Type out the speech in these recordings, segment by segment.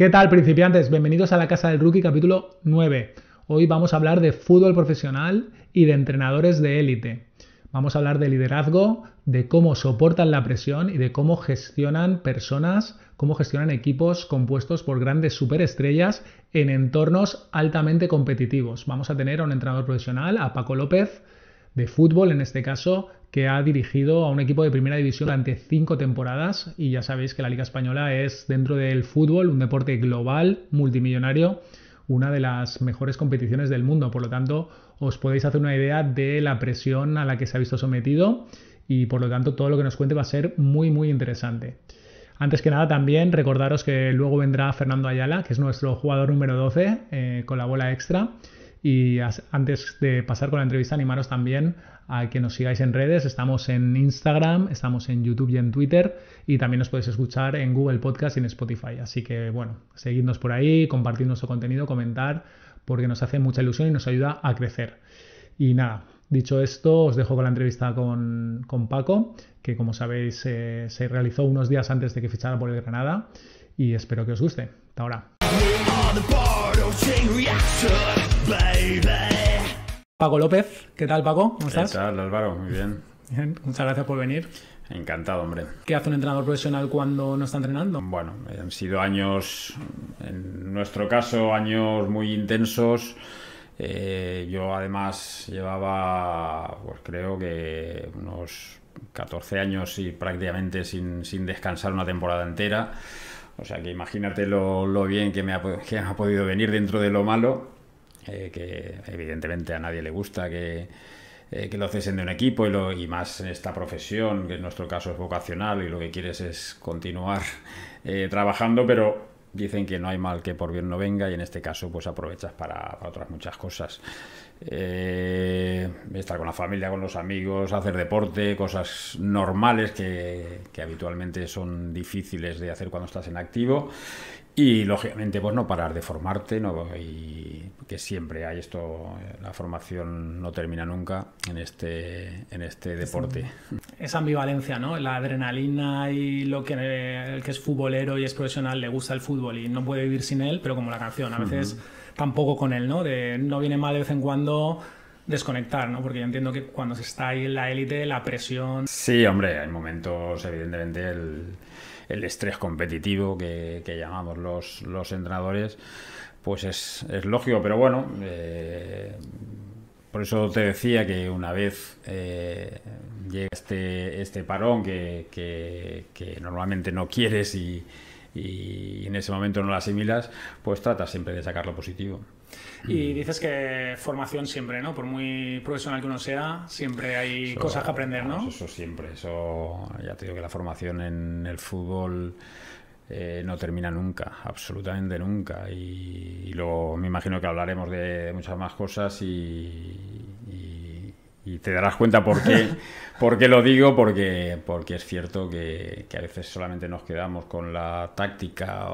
¿Qué tal, principiantes? Bienvenidos a la Casa del Rookie, capítulo 9. Hoy vamos a hablar de fútbol profesional y de entrenadores de élite. Vamos a hablar de liderazgo, de cómo soportan la presión y de cómo gestionan personas, cómo gestionan equipos compuestos por grandes superestrellas en entornos altamente competitivos. Vamos a tener a un entrenador profesional, a Paco López, de fútbol en este caso, que ha dirigido a un equipo de primera división durante 5 temporadas y ya sabéis que la Liga Española es, dentro del fútbol, un deporte global, multimillonario, una de las mejores competiciones del mundo. Por lo tanto, os podéis hacer una idea de la presión a la que se ha visto sometido y por lo tanto todo lo que nos cuente va a ser muy interesante. Antes que nada también recordaros que luego vendrá Fernando Ayala, que es nuestro jugador número 12 con la bola extra. Y antes de pasar con la entrevista, animaros también a que nos sigáis en redes. Estamos en Instagram, estamos en YouTube y en Twitter y también nos podéis escuchar en Google Podcast y en Spotify. Así que bueno, seguidnos por ahí, compartid nuestro contenido, comentar, porque nos hace mucha ilusión y nos ayuda a crecer. Y nada, dicho esto, os dejo con la entrevista con Paco, que como sabéis se realizó unos días antes de que fichara por el Granada y espero que os guste. Hasta ahora. Paco López, ¿qué tal, Paco? ¿Cómo estás? ¿Qué tal, Álvaro? Muy bien. Bien, muchas gracias por venir. Encantado, hombre. ¿Qué hace un entrenador profesional cuando no está entrenando? Bueno, han sido años, en nuestro caso, años muy intensos. Yo además llevaba, pues creo que unos 14 años y prácticamente sin descansar una temporada entera. O sea que imagínate lo bien que me ha podido venir dentro de lo malo, que evidentemente a nadie le gusta que lo cesen de un equipo y más en esta profesión, que en nuestro caso es vocacional y lo que quieres es continuar trabajando, pero dicen que no hay mal que por bien no venga y en este caso pues aprovechas para otras muchas cosas. Estar con la familia, con los amigos, hacer deporte, cosas normales que habitualmente son difíciles de hacer cuando estás en activo y lógicamente pues no parar de formarte, ¿no? Y que siempre hay esto, la formación no termina nunca en este deporte. Esa ambivalencia, ¿no? La adrenalina y el que es futbolero y es profesional le gusta el fútbol y no puede vivir sin él, pero como la canción, a veces tampoco con él, ¿no? No viene mal de vez en cuando desconectar, ¿no? Porque yo entiendo que cuando se está ahí en la élite, la presión... Sí, hombre, hay momentos, evidentemente, el estrés competitivo que llamamos los entrenadores, pues es lógico, pero bueno, por eso te decía que una vez llega este parón que normalmente no quieres y en ese momento no lo asimilas, pues tratas siempre de sacar lo positivo. Y dices que formación siempre, ¿no? Por muy profesional que uno sea, siempre hay cosas que aprender, ¿no? Eso siempre, ya te digo que la formación en el fútbol no termina nunca, absolutamente nunca. Y luego me imagino que hablaremos de muchas más cosas y te darás cuenta por qué lo digo, porque es cierto que a veces solamente nos quedamos con la táctica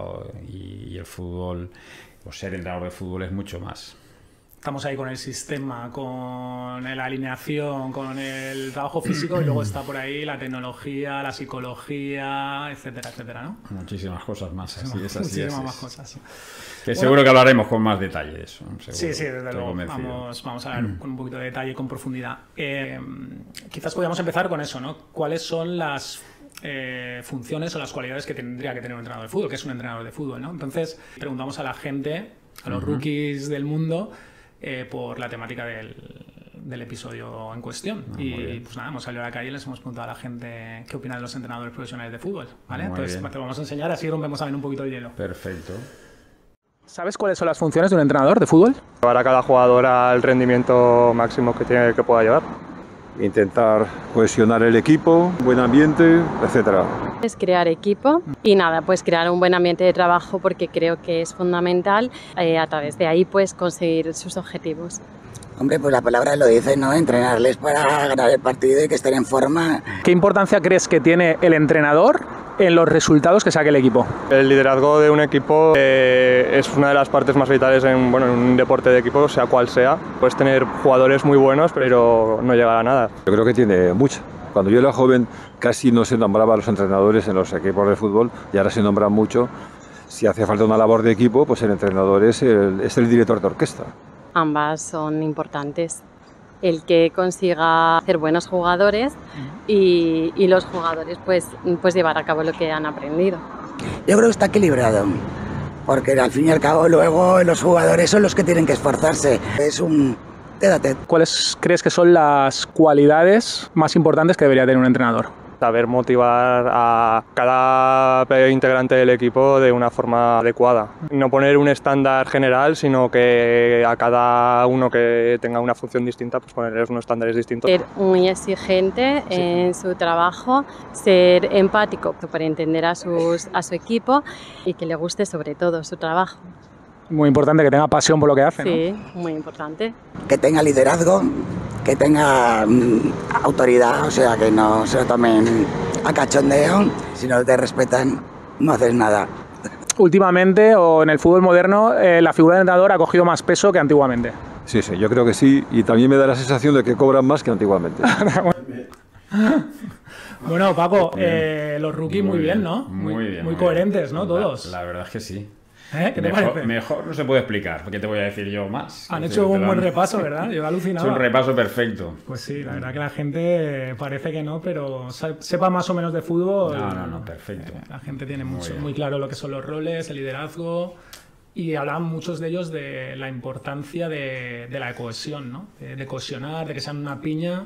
y el fútbol. Pues ser entrenador de fútbol es mucho más. Estamos ahí con el sistema, con la alineación, con el trabajo físico y luego está por ahí la tecnología, la psicología, etcétera, etcétera, ¿no? Muchísimas cosas más. Muchísimas más cosas. Que seguro que hablaremos con más detalle de eso. Sí, desde luego. Vamos a hablar con un poquito de detalle y con profundidad. Quizás podríamos empezar con eso, ¿no? ¿Cuáles son las funciones o las cualidades que tendría que tener un entrenador de fútbol, que es un entrenador de fútbol, ¿no? Entonces, preguntamos a la gente, a los rookies del mundo, por la temática del episodio en cuestión. Y pues nada, hemos salido a la calle y les hemos preguntado a la gente qué opinan de los entrenadores profesionales de fútbol, ¿vale? Entonces te vamos a enseñar, así rompemos también un poquito el hielo. Perfecto. ¿Sabes cuáles son las funciones de un entrenador de fútbol? Llevar a cada jugador al rendimiento máximo que pueda llevar. Intentar cohesionar el equipo, buen ambiente, etcétera. Es crear equipo y nada, pues crear un buen ambiente de trabajo porque creo que es fundamental a través de ahí pues conseguir sus objetivos. Hombre, pues la palabra lo dice, ¿no? Entrenarles para ganar el partido y que estén en forma. ¿Qué importancia crees que tiene el entrenador en los resultados que saque el equipo? El liderazgo de un equipo es una de las partes más vitales en un deporte de equipo, sea cual sea. Puedes tener jugadores muy buenos, pero no llegar a nada. Yo creo que tiene mucho. Cuando yo era joven casi no se nombraba a los entrenadores en los equipos de fútbol y ahora se nombran mucho. Si hace falta una labor de equipo, pues el entrenador es el director de orquesta. Ambas son importantes. El que consiga hacer buenos jugadores y los jugadores pues llevar a cabo lo que han aprendido. Yo creo que está equilibrado, porque al fin y al cabo luego los jugadores son los que tienen que esforzarse. Es un tete-a-tete. ¿Cuáles crees que son las cualidades más importantes que debería tener un entrenador? Saber motivar a cada integrante del equipo de una forma adecuada. No poner un estándar general, sino que a cada uno que tenga una función distinta, pues ponerles unos estándares distintos. Ser muy exigente en su trabajo, ser empático para entender a su equipo y que le guste sobre todo su trabajo. Muy importante que tenga pasión por lo que hace, ¿no? Sí, muy importante. Que tenga liderazgo, que tenga autoridad, o sea, que no se lo tomen a cachondeo. Si no te respetan, no haces nada. Últimamente, o en el fútbol moderno, la figura del entrenador ha cogido más peso que antiguamente. Sí, yo creo que sí, y también me da la sensación de que cobran más que antiguamente. Bueno, Paco, los rookies muy bien, ¿no? Muy bien. Muy coherentes, ¿no? Todos. La verdad es que sí. ¿Qué te parece? Mejor no se puede explicar, porque te voy a decir yo más. Han hecho un buen repaso, ¿verdad? Yo he alucinado. Es un repaso perfecto. Pues sí, la verdad que la gente parece que no, pero sepa más o menos de fútbol. No, perfecto. La gente tiene muy claro lo que son los roles, el liderazgo, y hablan muchos de ellos de la importancia de la cohesión, ¿no? De cohesionar, de que sean una piña.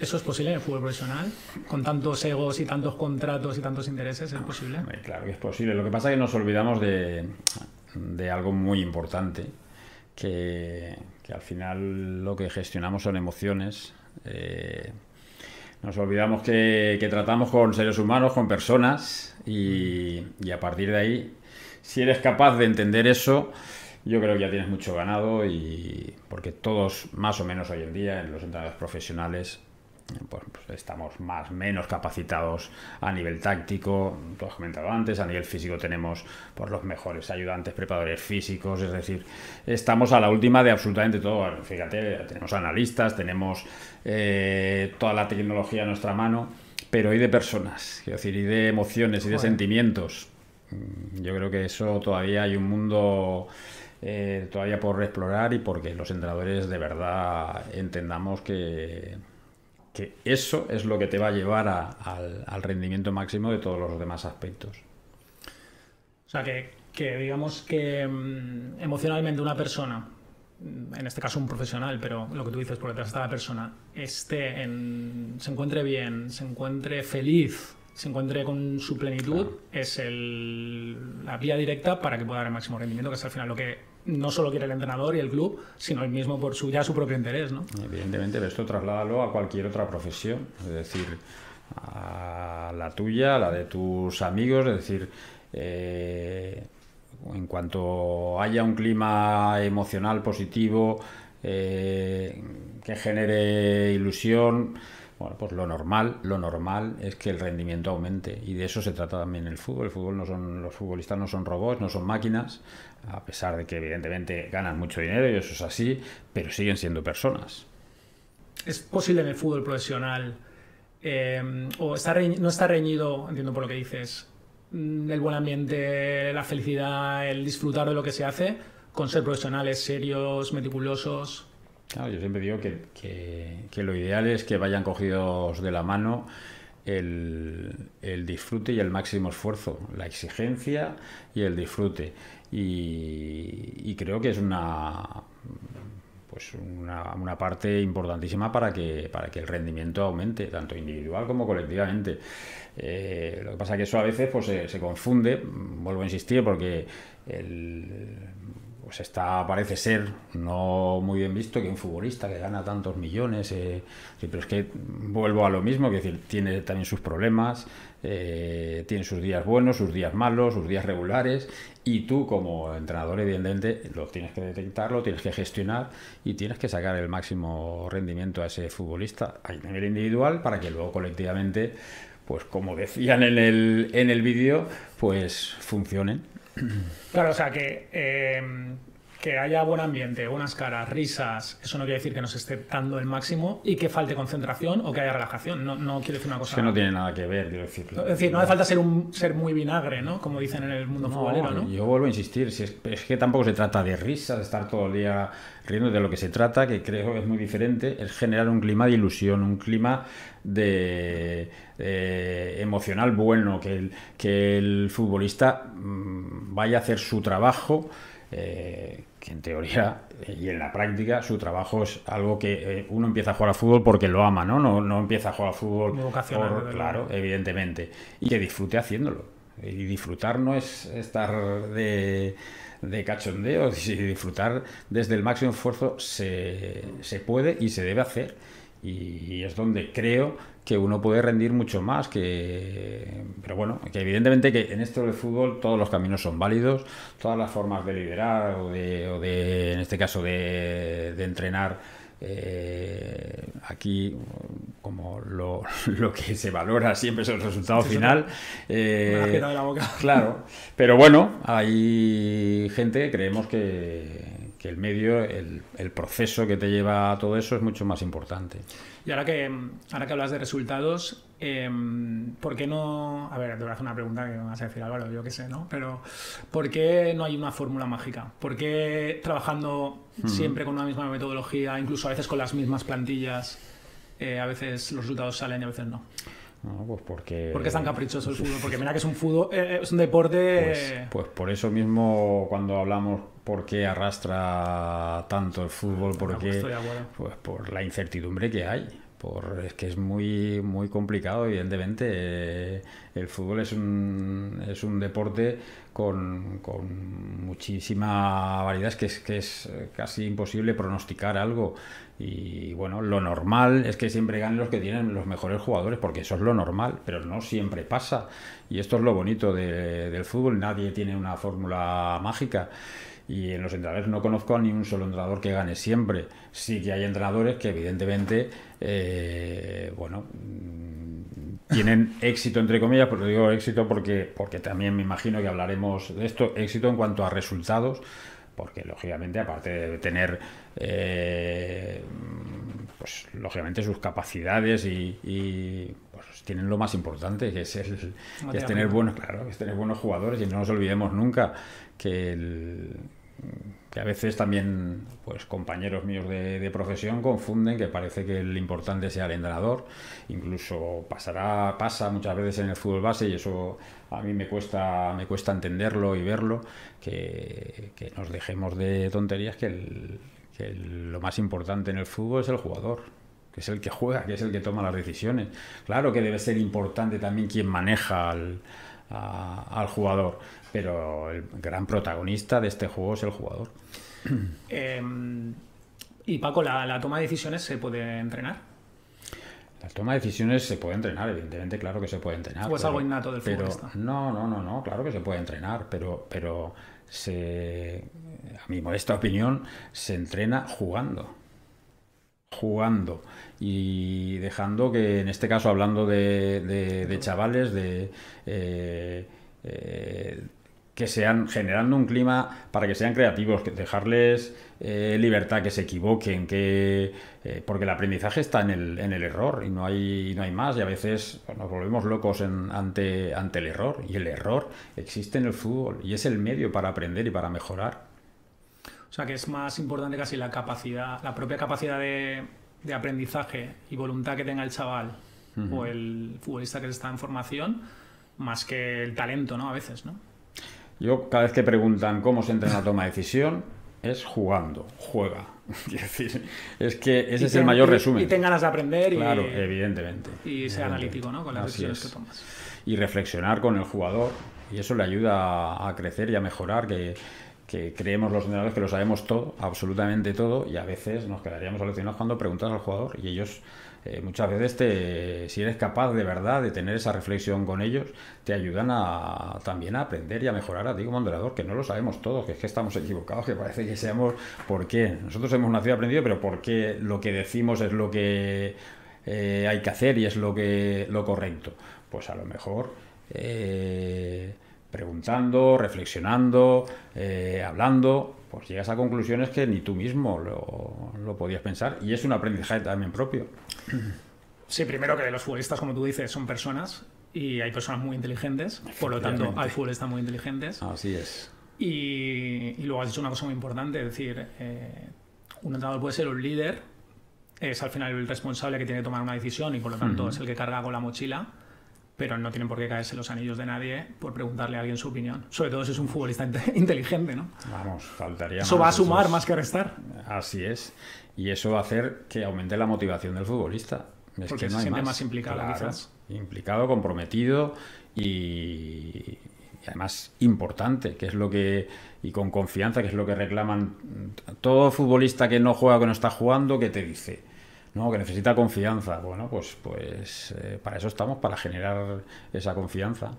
¿Eso es posible en el fútbol profesional? Con tantos egos y tantos contratos y tantos intereses, ¿es posible? Claro que es posible. Lo que pasa es que nos olvidamos de algo muy importante, que al final lo que gestionamos son emociones. Nos olvidamos que tratamos con seres humanos, con personas, y a partir de ahí, si eres capaz de entender eso, yo creo que ya tienes mucho ganado, y porque todos, más o menos hoy en día, en los entrenadores profesionales, pues estamos menos capacitados a nivel táctico, tú has comentado antes, a nivel físico tenemos pues los mejores ayudantes, preparadores físicos, es decir, estamos a la última de absolutamente todo. Fíjate, tenemos analistas, tenemos toda la tecnología a nuestra mano, pero y de personas, quiero decir, y de emociones y de sentimientos. Yo creo que eso todavía hay un mundo todavía por explorar, y porque los entrenadores de verdad entendamos que eso es lo que te va a llevar al rendimiento máximo de todos los demás aspectos. O sea, que digamos que emocionalmente una persona, en este caso un profesional, pero lo que tú dices, por detrás está la persona, se encuentre bien, se encuentre feliz, se encuentre con su plenitud, claro, es la vía directa para que pueda dar el máximo rendimiento, que es al final lo que no solo quiere el entrenador y el club, sino él mismo por su propio interés, ¿no? Evidentemente, pero esto trasládalo a cualquier otra profesión, es decir, a la tuya, a la de tus amigos, es decir, en cuanto haya un clima emocional positivo que genere ilusión, bueno, pues lo normal es que el rendimiento aumente, y de eso se trata también el fútbol. Los futbolistas no son robots, no son máquinas, a pesar de que evidentemente ganan mucho dinero, y eso es así, pero siguen siendo personas. ¿Es posible en el fútbol profesional, o no está reñido, entiendo por lo que dices, el buen ambiente, la felicidad, el disfrutar de lo que se hace, con ser profesionales serios, meticulosos? Claro, yo siempre digo que lo ideal es que vayan cogidos de la mano el disfrute y el máximo esfuerzo, la exigencia y el disfrute. Y creo que es una parte importantísima para que el rendimiento aumente, tanto individual como colectivamente. Lo que pasa es que eso a veces pues se confunde, vuelvo a insistir, porque pues parece ser no muy bien visto que un futbolista que gana tantos millones, pero es que vuelvo a lo mismo, que decir, tiene también sus problemas, tiene sus días buenos, sus días malos, sus días regulares, y tú como entrenador evidentemente lo tienes que detectar, lo tienes que gestionar, y tienes que sacar el máximo rendimiento a ese futbolista a nivel individual, para que luego colectivamente, pues como decían en el vídeo, pues funcionen. Claro, o sea que que haya buen ambiente, buenas caras, risas, eso no quiere decir que no se esté dando el máximo y que falte concentración o que haya relajación. No quiere decir una cosa. Es que no tiene nada que ver, quiero decirlo. Es decir, no hace falta ser muy vinagre, ¿no? Como dicen en el mundo futbolero, ¿no? Yo vuelvo a insistir, si es que tampoco se trata de risas, de estar todo el día riendo. De lo que se trata, que creo que es muy diferente, es generar un clima de ilusión, un clima de emocional bueno, que el futbolista vaya a hacer su trabajo, que en teoría y en la práctica su trabajo es algo que uno empieza a jugar al fútbol porque lo ama, no empieza a jugar al fútbol claro, evidentemente, y que disfrute haciéndolo. Y disfrutar no es estar de cachondeo, y disfrutar desde el máximo esfuerzo se puede y se debe hacer, y es donde creo que uno puede rendir mucho más, pero bueno, que evidentemente que en esto del fútbol todos los caminos son válidos, todas las formas de liderar o de en este caso de entrenar. Aquí, como lo que se valora siempre es el resultado final, me has quitado de la boca. Claro, pero bueno, hay gente que creemos que el medio, el proceso que te lleva a todo eso es mucho más importante. Y ahora que hablas de resultados, ¿por qué no? A ver, te voy a hacer una pregunta que me vas a decir, Álvaro, yo qué sé, ¿no? Pero ¿por qué no hay una fórmula mágica? ¿Por qué trabajando siempre con una misma metodología, incluso a veces con las mismas plantillas, a veces los resultados salen y a veces no? No, pues porque... ¿Por qué es tan caprichoso el fútbol? Porque mira que es un deporte... Pues por eso mismo, cuando hablamos por qué arrastra tanto el fútbol, porque pues por la incertidumbre que hay. Es que es muy muy complicado, evidentemente. El fútbol es un deporte con muchísima variedad, que es casi imposible pronosticar algo. Y bueno, lo normal es que siempre ganen los que tienen los mejores jugadores, porque eso es lo normal, pero no siempre pasa. Y esto es lo bonito del fútbol, nadie tiene una fórmula mágica. Y en los entrenadores no conozco a ni un solo entrenador que gane siempre. Sí que hay entrenadores que evidentemente tienen éxito, entre comillas, pero digo éxito porque también me imagino que hablaremos de esto, éxito en cuanto a resultados, porque lógicamente, aparte de tener pues lógicamente sus capacidades y pues tienen lo más importante, que es tener buenos jugadores. Y no nos olvidemos nunca que a veces también pues compañeros míos de profesión confunden, que parece que el importante sea el entrenador. Incluso pasa muchas veces en el fútbol base, y eso a mí me cuesta entenderlo y verlo, que nos dejemos de tonterías, que lo más importante en el fútbol es el jugador, que es el que juega, que es el que toma las decisiones. Claro que debe ser importante también quien maneja al jugador, pero el gran protagonista de este juego es el jugador. Y Paco, ¿la toma de decisiones se puede entrenar? La toma de decisiones se puede entrenar, evidentemente, claro que se puede entrenar. ¿O es algo innato del futbolista? No, claro que se puede entrenar, pero a mi modesta opinión, se entrena jugando y dejando que, en este caso, hablando de chavales, que sean, generando un clima para que sean creativos, que dejarles libertad, que se equivoquen, porque el aprendizaje está en el error, y no hay más, y a veces nos volvemos locos ante el error, y el error existe en el fútbol y es el medio para aprender y para mejorar. O sea, que es más importante casi la propia capacidad de aprendizaje y voluntad que tenga el chaval o el futbolista que está en formación, más que el talento, ¿no? A veces, ¿no? Yo, cada vez que preguntan cómo se entrena la toma de decisión, es jugando, juega. Es decir, es que ese es el mayor resumen. Y ten ganas de aprender. Claro, evidentemente. Y ser analítico, ¿no? Con las decisiones que tomas. Y reflexionar con el jugador, y eso le ayuda a crecer y a mejorar, que creemos los entrenadores que lo sabemos todo, absolutamente todo, y a veces nos quedaríamos alucinados cuando preguntas al jugador, y ellos muchas veces, si eres capaz de verdad de tener esa reflexión con ellos, te ayudan también a aprender y a mejorar a ti como entrenador, que no lo sabemos todos, que es que estamos equivocados, que parece que seamos... ¿Por qué? Nosotros hemos nacido aprendido, pero ¿por qué lo que decimos es lo que hay que hacer y es lo correcto? Pues a lo mejor... preguntando, reflexionando, hablando, pues llegas a conclusiones que ni tú mismo lo podías pensar, y es un aprendizaje también propio. Sí, primero que los futbolistas, como tú dices, son personas y hay personas muy inteligentes, por lo tanto hay futbolistas muy inteligentes. Así es. Y luego has dicho una cosa muy importante, es decir, un entrenador puede ser un líder, es al final el responsable que tiene que tomar una decisión y por lo tanto es el que carga con la mochila, pero no tienen por qué caerse los anillos de nadie por preguntarle a alguien su opinión, sobre todo si es un futbolista inteligente, ¿no? Vamos, faltaría eso más. Va a sumar más que restar. Así es, y eso va a hacer que aumente la motivación del futbolista. Es porque que no se hay siente más. más implicado, Claro, quizás. Implicado, comprometido y además importante, que es lo que, y con confianza, que es lo que reclaman todo futbolista que no juega, que no está jugando, que te dice, no, que necesita confianza. Bueno, pues para eso estamos, para generar esa confianza.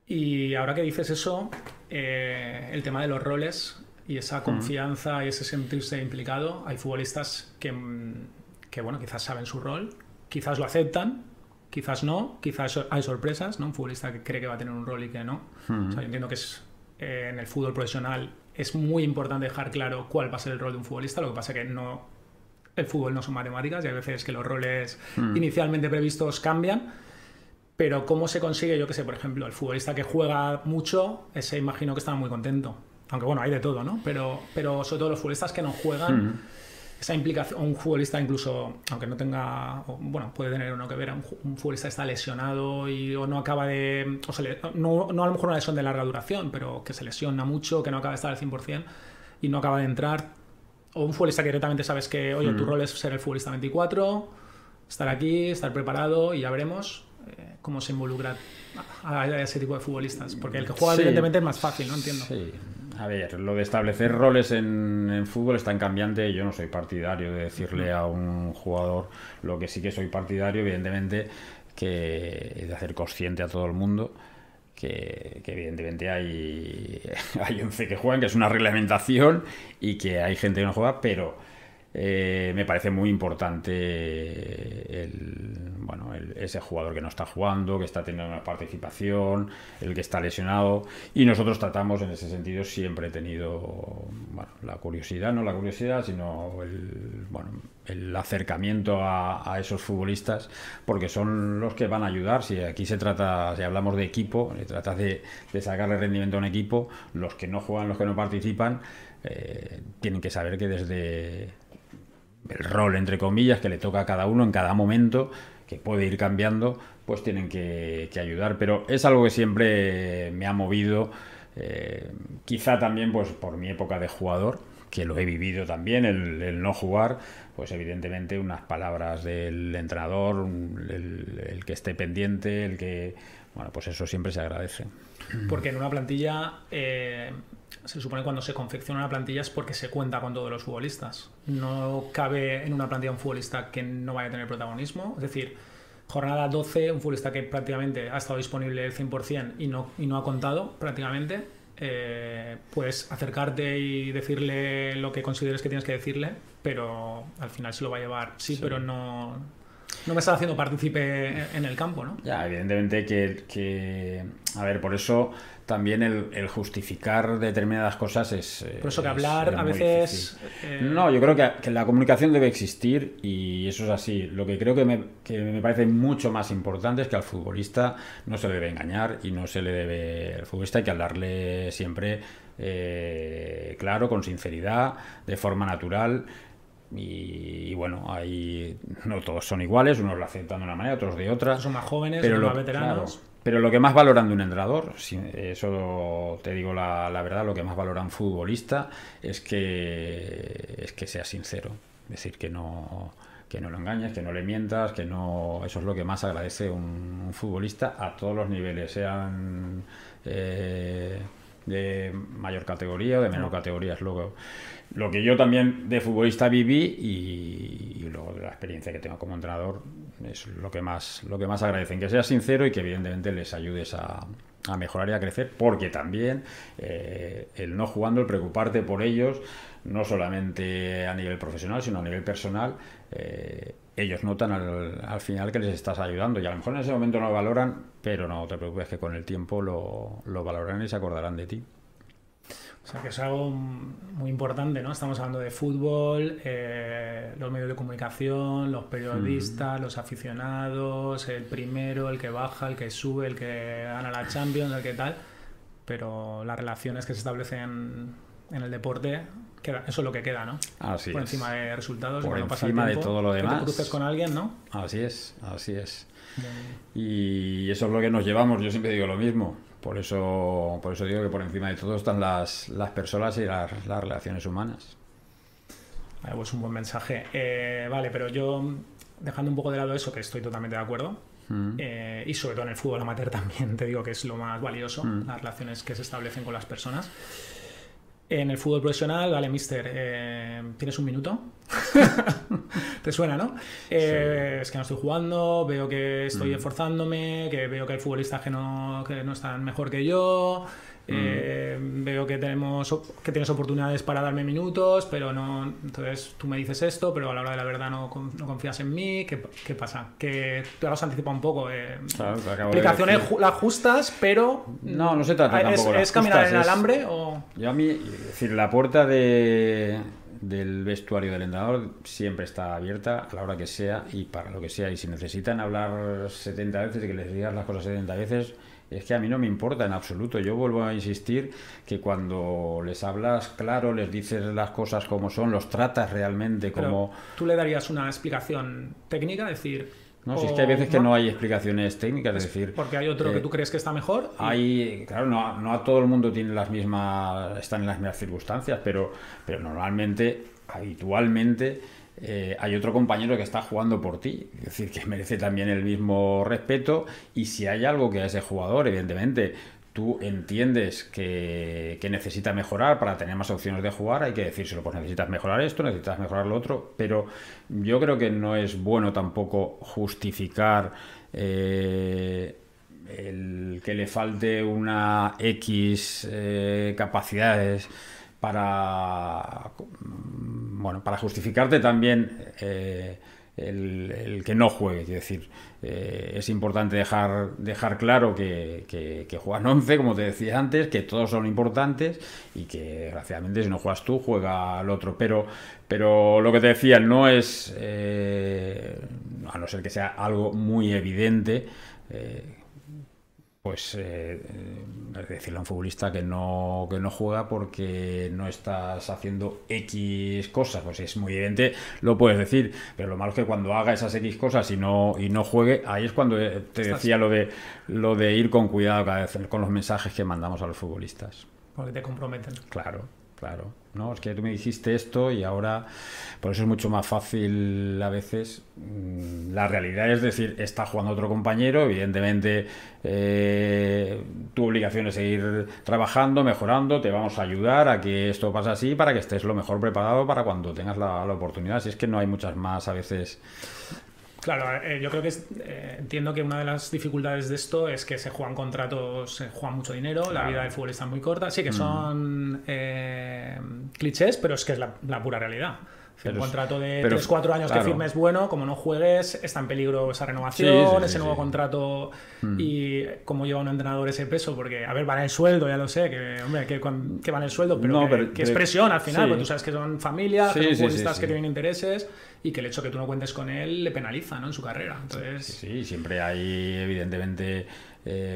Y ahora que dices eso, el tema de los roles y esa confianza y ese sentirse implicado, hay futbolistas que bueno, quizás saben su rol, quizás lo aceptan, quizás no, quizás hay sorpresas, ¿no? Un futbolista que cree que va a tener un rol y que no. O sea, yo entiendo que en el fútbol profesional es muy importante dejar claro cuál va a ser el rol de un futbolista, lo que pasa es que el fútbol no son matemáticas y hay veces que los roles inicialmente previstos cambian, pero cómo se consigue, yo qué sé, por ejemplo, el futbolista que juega mucho, ese imagino que está muy contento, aunque bueno, hay de todo, ¿no? Pero sobre todo los futbolistas que no juegan, esa implicación, un futbolista incluso, aunque no tenga, bueno, puede tener uno que ver, un futbolista está lesionado o no acaba de, no a lo mejor una lesión de larga duración, pero que se lesiona mucho, que no acaba de estar al 100% y no acaba de entrar, o un futbolista que directamente sabes que, oye, tu rol es ser el futbolista 24, estar aquí, estar preparado y ya veremos cómo se involucra a ese tipo de futbolistas, porque el que juega evidentemente es más fácil, ¿no? Entiendo. Sí. A ver, lo de establecer roles en fútbol es tan cambiante. Yo no soy partidario de decirle a un jugador, lo que sí que soy partidario, evidentemente, que de hacer consciente a todo el mundo que evidentemente hay 11 que juegan, que es una reglamentación y que hay gente que no juega, pero me parece muy importante ese jugador que no está jugando, que está teniendo una participación, el que está lesionado, y nosotros tratamos en ese sentido, siempre he tenido la curiosidad, no la curiosidad, sino el acercamiento a esos futbolistas, porque son los que van a ayudar. Si aquí si hablamos de equipo, se trata de sacarle rendimiento a un equipo, los que no juegan, los que no participan, tienen que saber que desde el rol, entre comillas, que le toca a cada uno en cada momento, que puede ir cambiando, pues tienen que ayudar. Pero es algo que siempre me ha movido, quizá también pues por mi época de jugador, que lo he vivido también, el no jugar, pues evidentemente unas palabras del entrenador, el que esté pendiente, el que... Bueno, pues eso siempre se agradece. Porque en una plantilla, se supone que cuando se confecciona una plantilla es porque se cuenta con todos los futbolistas. No cabe en una plantilla un futbolista que no vaya a tener protagonismo. Es decir, jornada 12, un futbolista que prácticamente ha estado disponible el 100% y no ha contado prácticamente, puedes acercarte y decirle lo que consideres que tienes que decirle, pero al final se lo va a llevar. Sí. Pero no me estás haciendo partícipe en el campo, ¿no? Ya, evidentemente que a ver, por eso también el justificar determinadas cosas es... Por eso que hablar a veces... No, yo creo que la comunicación debe existir y eso es así. Lo que creo que me parece mucho más importante es que al futbolista no se le debe engañar y no se le debe... Al futbolista hay que hablarle siempre claro, con sinceridad, de forma natural. Y bueno, ahí no todos son iguales, unos lo aceptan de una manera, otros de otra. Son más jóvenes, pero más veteranos. Claro, pero lo que más valoran de un entrenador, eso te digo la verdad, lo que más valora un futbolista es que sea sincero. Es decir, que no lo engañes, que no le mientas, que no... Eso es lo que más agradece un futbolista a todos los niveles, sean de mayor categoría o de menor categoría. Es lo que yo también de futbolista viví y luego de la experiencia que tengo como entrenador es lo que más agradecen, que seas sincero y que evidentemente les ayudes a mejorar y a crecer, porque también el no jugando, el preocuparte por ellos, no solamente a nivel profesional sino a nivel personal, ellos notan al final que les estás ayudando y a lo mejor en ese momento no lo valoran, pero no te preocupes que con el tiempo lo valorarán y se acordarán de ti. O sea, que es algo muy importante, ¿no? Estamos hablando de fútbol, los medios de comunicación, los periodistas, los aficionados, el primero, el que baja, el que sube, el que gana la Champions, el que tal. Pero las relaciones que se establecen en el deporte, eso es lo que queda, ¿no? Así por es. encima de resultados, por cuando pasa el encima tiempo, de todo lo demás. que te cruces con alguien, ¿no? Así es, así es. Y eso es lo que nos llevamos. Yo siempre digo lo mismo. Por eso digo que por encima de todo están las personas y las relaciones humanas. Vale, pues un buen mensaje. Vale, pero yo, dejando un poco de lado eso, que estoy totalmente de acuerdo, y sobre todo en el fútbol amateur también, te digo que es lo más valioso, las relaciones que se establecen con las personas. En el fútbol profesional, vale, mister, ¿tienes un minuto? ¿Te suena, no? Sí. Es que no estoy jugando, veo que estoy esforzándome, que veo que hay futbolistas que no están mejor que yo, veo que tienes oportunidades para darme minutos, pero no. Entonces tú me dices esto, pero a la hora de la verdad no confías en mí. ¿Qué pasa? Que tú has anticipado un poco. Claro, explicaciones las justas, pero no se trata tampoco ¿Es caminar en el alambre o...? Yo a mí, es decir, la puerta del vestuario del entrenador siempre está abierta a la hora que sea y para lo que sea. Y si necesitan hablar 70 veces y que les digas las cosas 70 veces, es que a mí no me importa en absoluto. Yo vuelvo a insistir que cuando les hablas claro, les dices las cosas como son, los tratas realmente como... Pero ¿tú le darías una explicación técnica? Es decir... No, si es que hay veces que no hay explicaciones técnicas, es decir... Porque hay otro que tú crees que está mejor. Claro, no a todo el mundo tiene están en las mismas circunstancias, pero normalmente, habitualmente, hay otro compañero que está jugando por ti, es decir, que merece también el mismo respeto, y si hay algo que a ese jugador, evidentemente, tú entiendes que necesita mejorar para tener más opciones de jugar, hay que decírselo, pues necesitas mejorar esto, necesitas mejorar lo otro, pero yo creo que no es bueno tampoco justificar el que le falte una X capacidades para justificarte también el que no juegue. Es decir, es importante dejar claro que juegan 11, como te decía antes, que todos son importantes y que desgraciadamente si no juegas tú, juega el otro. Pero lo que te decía no es, a no ser que sea algo muy evidente, decirle a un futbolista que no juega porque no estás haciendo X cosas, pues es muy evidente, lo puedes decir, pero lo malo es que cuando haga esas X cosas y no juegue, ahí es cuando te decía lo de ir con cuidado cada vez con los mensajes que mandamos a los futbolistas. Porque te comprometen. Claro. No, es que tú me dijiste esto y ahora por eso es mucho más fácil a veces. La realidad es decir, está jugando otro compañero, evidentemente tu obligación es seguir trabajando, mejorando, te vamos a ayudar a que esto pase así para que estés lo mejor preparado para cuando tengas la oportunidad. Si es que no hay muchas más a veces. Claro, yo creo que entiendo que una de las dificultades de esto es que se juegan contratos, se juega mucho dinero, claro. La vida del futbolista es muy corta. Sí que son clichés, pero es que es la pura realidad. Un contrato de 3-4 años claro. Que firmes bueno, como no juegues, está en peligro esa renovación, ese nuevo contrato y cómo lleva un entrenador ese peso, porque, a ver, van el sueldo, ya lo sé, que van el sueldo, pero que es presión al final, porque tú sabes que son familias, que son futbolistas que tienen intereses y que el hecho que tú no cuentes con él le penaliza, ¿no?, en su carrera. Entonces... Sí, siempre hay, evidentemente...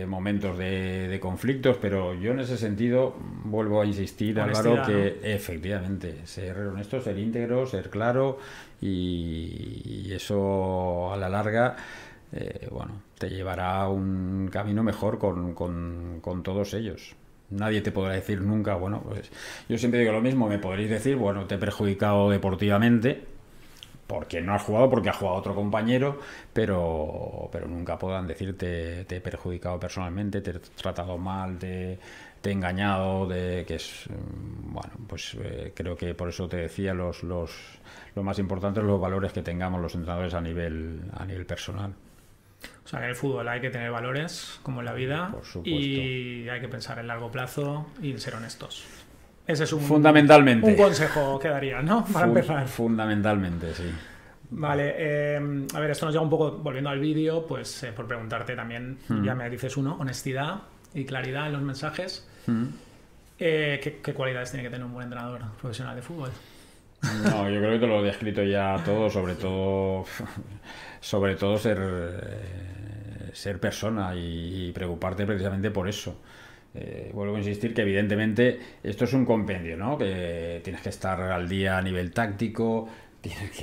momentos de conflictos, pero yo en ese sentido vuelvo a insistir, Álvaro, que efectivamente ser honesto, ser íntegro, ser claro y eso a la larga te llevará a un camino mejor con todos ellos. Nadie te podrá decir nunca, pues yo siempre digo lo mismo, me podréis decir, te he perjudicado deportivamente porque no has jugado, porque ha jugado otro compañero, pero nunca podrán decirte te he perjudicado personalmente, te he tratado mal, te he engañado, creo que por eso te decía lo más importante es los valores que tengamos los entrenadores a nivel personal. O sea, en el fútbol hay que tener valores, como en la vida, por supuesto. Y hay que pensar en largo plazo y ser honestos. Ese es fundamentalmente un consejo que daría, ¿no? Para empezar. Fundamentalmente, sí. Vale, a ver, esto nos lleva un poco, volviendo al vídeo, pues por preguntarte también, ya me dices honestidad y claridad en los mensajes. ¿Qué cualidades tiene que tener un buen entrenador profesional de fútbol? No, yo creo que te lo he descrito ya todo, sobre todo ser persona y preocuparte precisamente por eso. Vuelvo a insistir que evidentemente esto es un compendio, ¿no? Que tienes que estar al día a nivel táctico,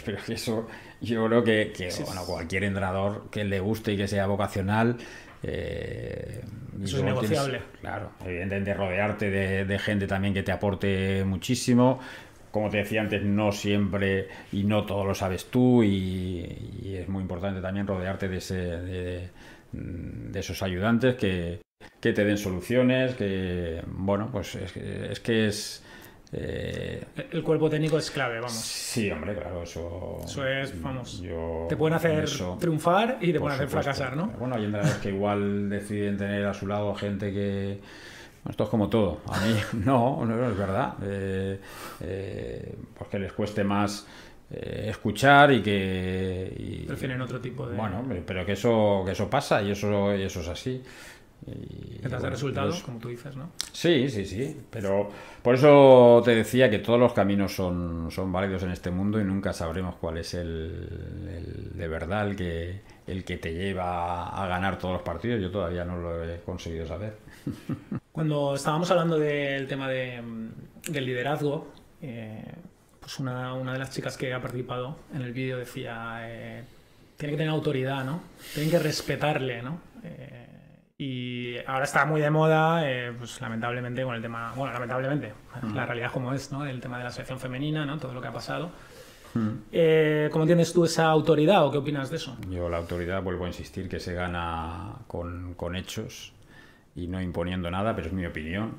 pero que eso yo creo que sí, bueno, cualquier entrenador que le guste y que sea vocacional, eso es negociable. Claro, evidentemente rodearte de gente también que te aporte muchísimo. Como te decía antes, no siempre y no todo lo sabes tú, y es muy importante también rodearte de esos ayudantes que te den soluciones, que bueno, pues es que es... el cuerpo técnico es clave, vamos. Sí, hombre, claro, eso es, vamos, te pueden hacer triunfar y te pueden hacer fracasar, ¿no? Bueno, hay entrenadores que igual deciden tener a su lado gente que... Esto es como todo. A mí no es verdad. Porque les cueste más escuchar y que... prefieren otro tipo de... Bueno, pero que eso pasa y eso es así. Que te hace resultados, como tú dices, ¿no? Sí. Pero por eso te decía que todos los caminos son válidos en este mundo y nunca sabremos cuál es el de verdad el que te lleva a ganar todos los partidos. Yo todavía no lo he conseguido saber. Cuando estábamos hablando del tema del liderazgo, pues una de las chicas que ha participado en el vídeo decía, tiene que tener autoridad, ¿no? Tienen que respetarle, ¿no? Y ahora está muy de moda, pues lamentablemente con el tema, bueno, lamentablemente, la realidad como es, ¿no? El tema de la selección femenina, ¿no? Todo lo que ha pasado. ¿Cómo entiendes tú esa autoridad o qué opinas de eso? Yo la autoridad, vuelvo a insistir, que se gana con hechos y no imponiendo nada, pero es mi opinión.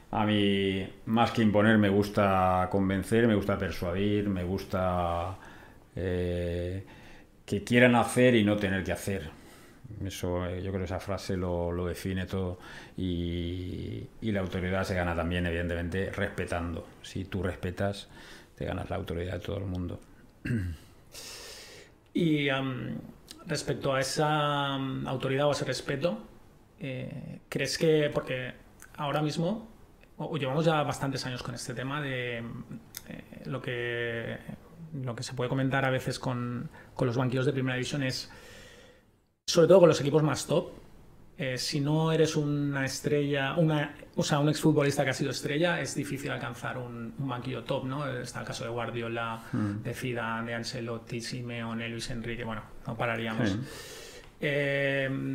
A mí, más que imponer, me gusta convencer, me gusta persuadir, me gusta que quieran hacer y no tener que hacer. Eso, yo creo que esa frase lo define todo. Y la autoridad se gana también, evidentemente, respetando. Si tú respetas, te ganas la autoridad de todo el mundo. Y respecto a esa autoridad o ese respeto, ¿crees que, porque ahora mismo llevamos ya bastantes años con este tema de lo que se puede comentar a veces con los banquillos de primera división es, sobre todo con los equipos más top, si no eres una estrella, un exfutbolista que ha sido estrella, es difícil alcanzar un banquillo top, ¿no? Está el caso de Guardiola, de Zidane, de Ancelotti, Simeone, Luis Enrique, bueno, no pararíamos. Sí.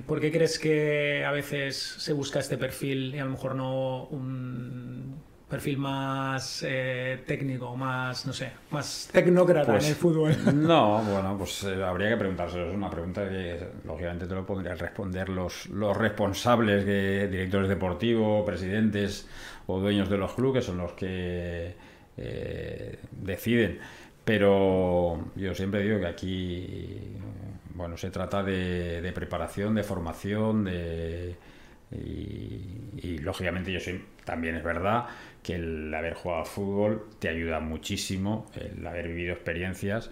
¿Por qué crees que a veces se busca este perfil y a lo mejor no un perfil más técnico, más, no sé, más tecnócrata en el fútbol? No, bueno, pues habría que preguntárselo. Es una pregunta que lógicamente te lo podrían responder los responsables, directores deportivos, presidentes o dueños de los clubes, que son los que deciden. Pero yo siempre digo que aquí, bueno, se trata de preparación, de formación, y lógicamente también es verdad que el haber jugado al fútbol te ayuda muchísimo, el haber vivido experiencias,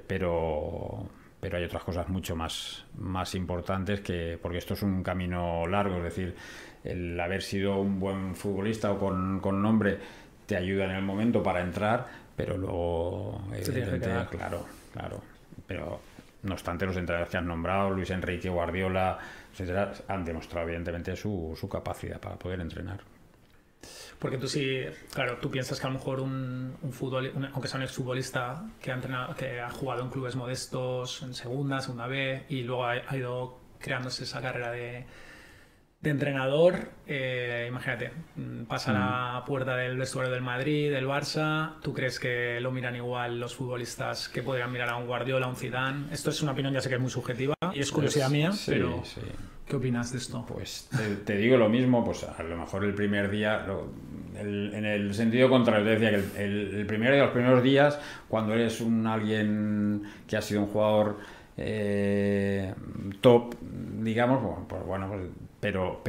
pero hay otras cosas mucho más importantes, porque esto es un camino largo. Es decir, el haber sido un buen futbolista o con nombre te ayuda en el momento para entrar, pero luego evidentemente, claro, pero no obstante, los entrenadores que han nombrado, Luis Enrique, Guardiola, etcétera, han demostrado evidentemente su capacidad para poder entrenar. Porque tú sí, claro, tú piensas que a lo mejor aunque sea un exfutbolista que ha jugado en clubes modestos, en segunda B, y luego ha ido creándose esa carrera de entrenador, imagínate, pasa a la puerta del vestuario del Madrid, del Barça. ¿Tú crees que lo miran igual los futbolistas que podrían mirar a un Guardiola, a un Zidane? Esto es una opinión, ya sé que es muy subjetiva y es curiosidad mía, sí, pero sí. ¿Qué opinas de esto? Pues te digo lo mismo, pues a lo mejor el primer día, en el sentido contrario, te decía que el primer día, los primeros días, cuando eres alguien que ha sido un jugador top, digamos, pero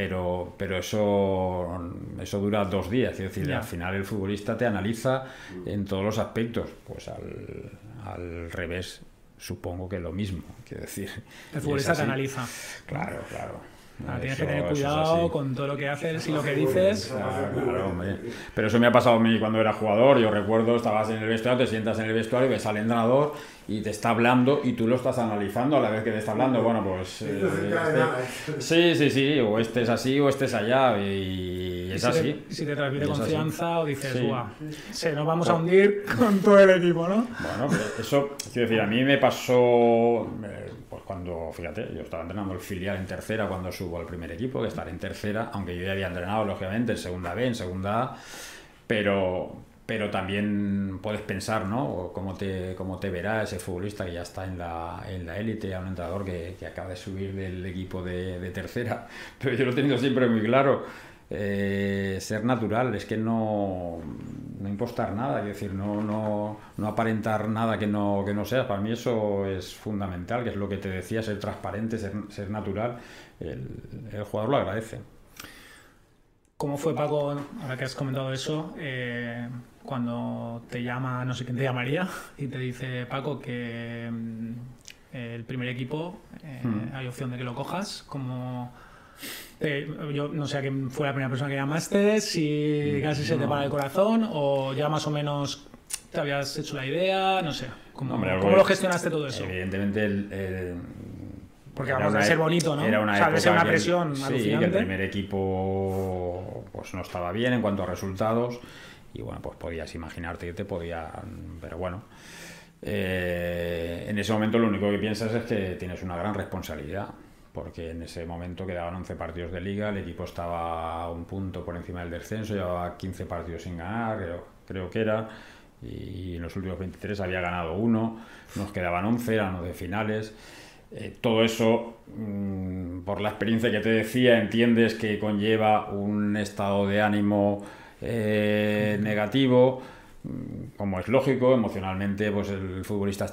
eso dura 2 días. Es decir, al final el futbolista te analiza en todos los aspectos. Pues al revés, supongo que lo mismo. Quiero decir, el futbolista te analiza. Claro. Tienes que tener cuidado con todo lo que haces y lo que dices. Claro, hombre. Pero eso me ha pasado a mí cuando era jugador. Yo recuerdo, estabas en el vestuario, te sientas en el vestuario, ves al entrenador y te está hablando y tú lo estás analizando a la vez que te está hablando. Bueno, pues sí, o este es así o este es allá, y es así. Si te transmite confianza o dices, guau, nos vamos a hundir con todo el equipo, ¿no? Bueno, pues eso, quiero decir, a mí me pasó pues cuando, fíjate, yo estaba entrenando el filial en tercera cuando subo al primer equipo, que estar en tercera, aunque yo ya había entrenado, lógicamente, en segunda B, en segunda A, pero también puedes pensar, ¿no? Cómo te verá ese futbolista que ya está en la élite, a un entrenador que acaba de subir del equipo de tercera. Pero yo lo he tenido siempre muy claro. Ser natural, es que no impostar nada, es decir, no aparentar nada que no seas. Para mí eso es fundamental, que es lo que te decía, ser transparente, ser natural. El jugador lo agradece. ¿Cómo fue, Paco, ahora que has comentado eso, cuando te llama, no sé quién te llamaría, y te dice, Paco, que el primer equipo hay opción de que lo cojas? Como yo no sé a quién fue la primera persona que llamaste, si casi se te para el corazón o ya más o menos te habías hecho la idea, no sé. ¿Cómo lo gestionaste todo eso? Evidentemente porque vamos a ser bonito, ¿no? Era una época debe ser una presión alucinante. Sí, que el primer equipo pues no estaba bien en cuanto a resultados y bueno, pues podías imaginarte que te podían, pero bueno, en ese momento lo único que piensas es que tienes una gran responsabilidad, porque en ese momento quedaban 11 partidos de liga, el equipo estaba a un punto por encima del descenso, llevaba 15 partidos sin ganar, creo que era, y en los últimos 23 había ganado uno, nos quedaban 11, eran los de finales. Todo eso, por la experiencia que te decía, entiendes que conlleva un estado de ánimo negativo, como es lógico. Emocionalmente pues el futbolista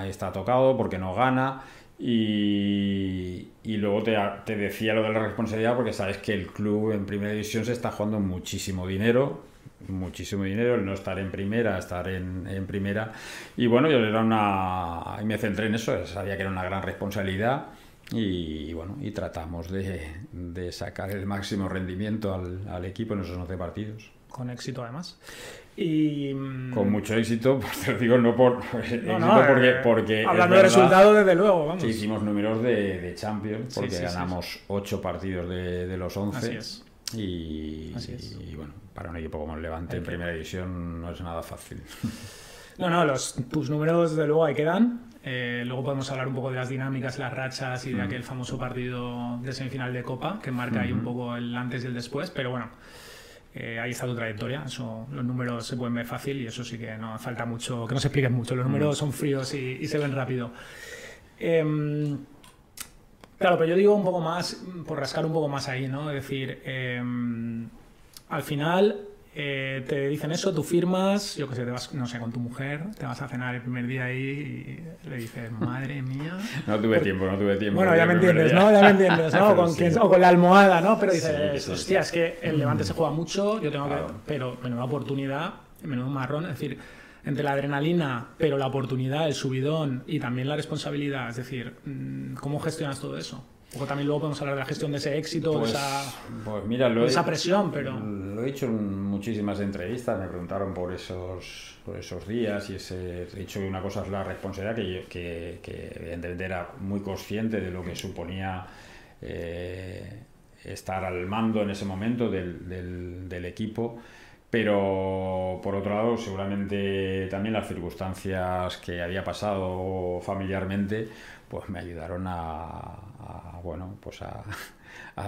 está tocado porque no gana, y luego te decía lo de la responsabilidad, porque sabes que el club en primera división se está jugando muchísimo dinero, el no estar en primera, estar en primera. Y bueno, yo y me centré en eso, sabía que era una gran responsabilidad y bueno, y tratamos de sacar el máximo rendimiento al equipo en esos 11 partidos. Con éxito, además. Y con mucho éxito, pues te lo digo, no por porque hablando de resultados, desde luego, vamos. Sí, hicimos números de Champions, porque ganamos 8 partidos de los 11. Así es. Y bueno, para un equipo como el Levante en primera división no es nada fácil. Tus números desde luego ahí quedan. Luego podemos hablar un poco de las dinámicas, las rachas y de aquel famoso partido de semifinal de Copa que marca ahí un poco el antes y el después, pero bueno, ahí está tu trayectoria. Eso, los números se pueden ver fácil y eso sí que no falta mucho, que no se expliquen mucho. Los números son fríos y se ven rápido. Claro, pero yo digo un poco más, por rascar un poco más ahí, ¿no? Es decir, al final te dicen eso, tú firmas, yo que sé, te vas, no sé, con tu mujer, te vas a cenar el primer día ahí y le dices, madre mía. No tuve tiempo. Bueno, ya me entiendes, ¿no? ¿no? Sí. O con la almohada, ¿no? Pero dices, sí. Hostia, es que el Levante se juega mucho, yo tengo que... Pero menuda oportunidad, menudo marrón, es decir... Entre la adrenalina, pero la oportunidad, el subidón y también la responsabilidad, es decir, ¿cómo gestionas todo eso? O también luego podemos hablar de la gestión de ese éxito, de esa presión, pero... Lo he dicho en muchísimas entrevistas, me preguntaron por esos días y he dicho que una cosa es la responsabilidad, que evidentemente era muy consciente de lo que suponía estar al mando en ese momento del equipo. Pero por otro lado, seguramente también las circunstancias que había pasado familiarmente, pues me ayudaron a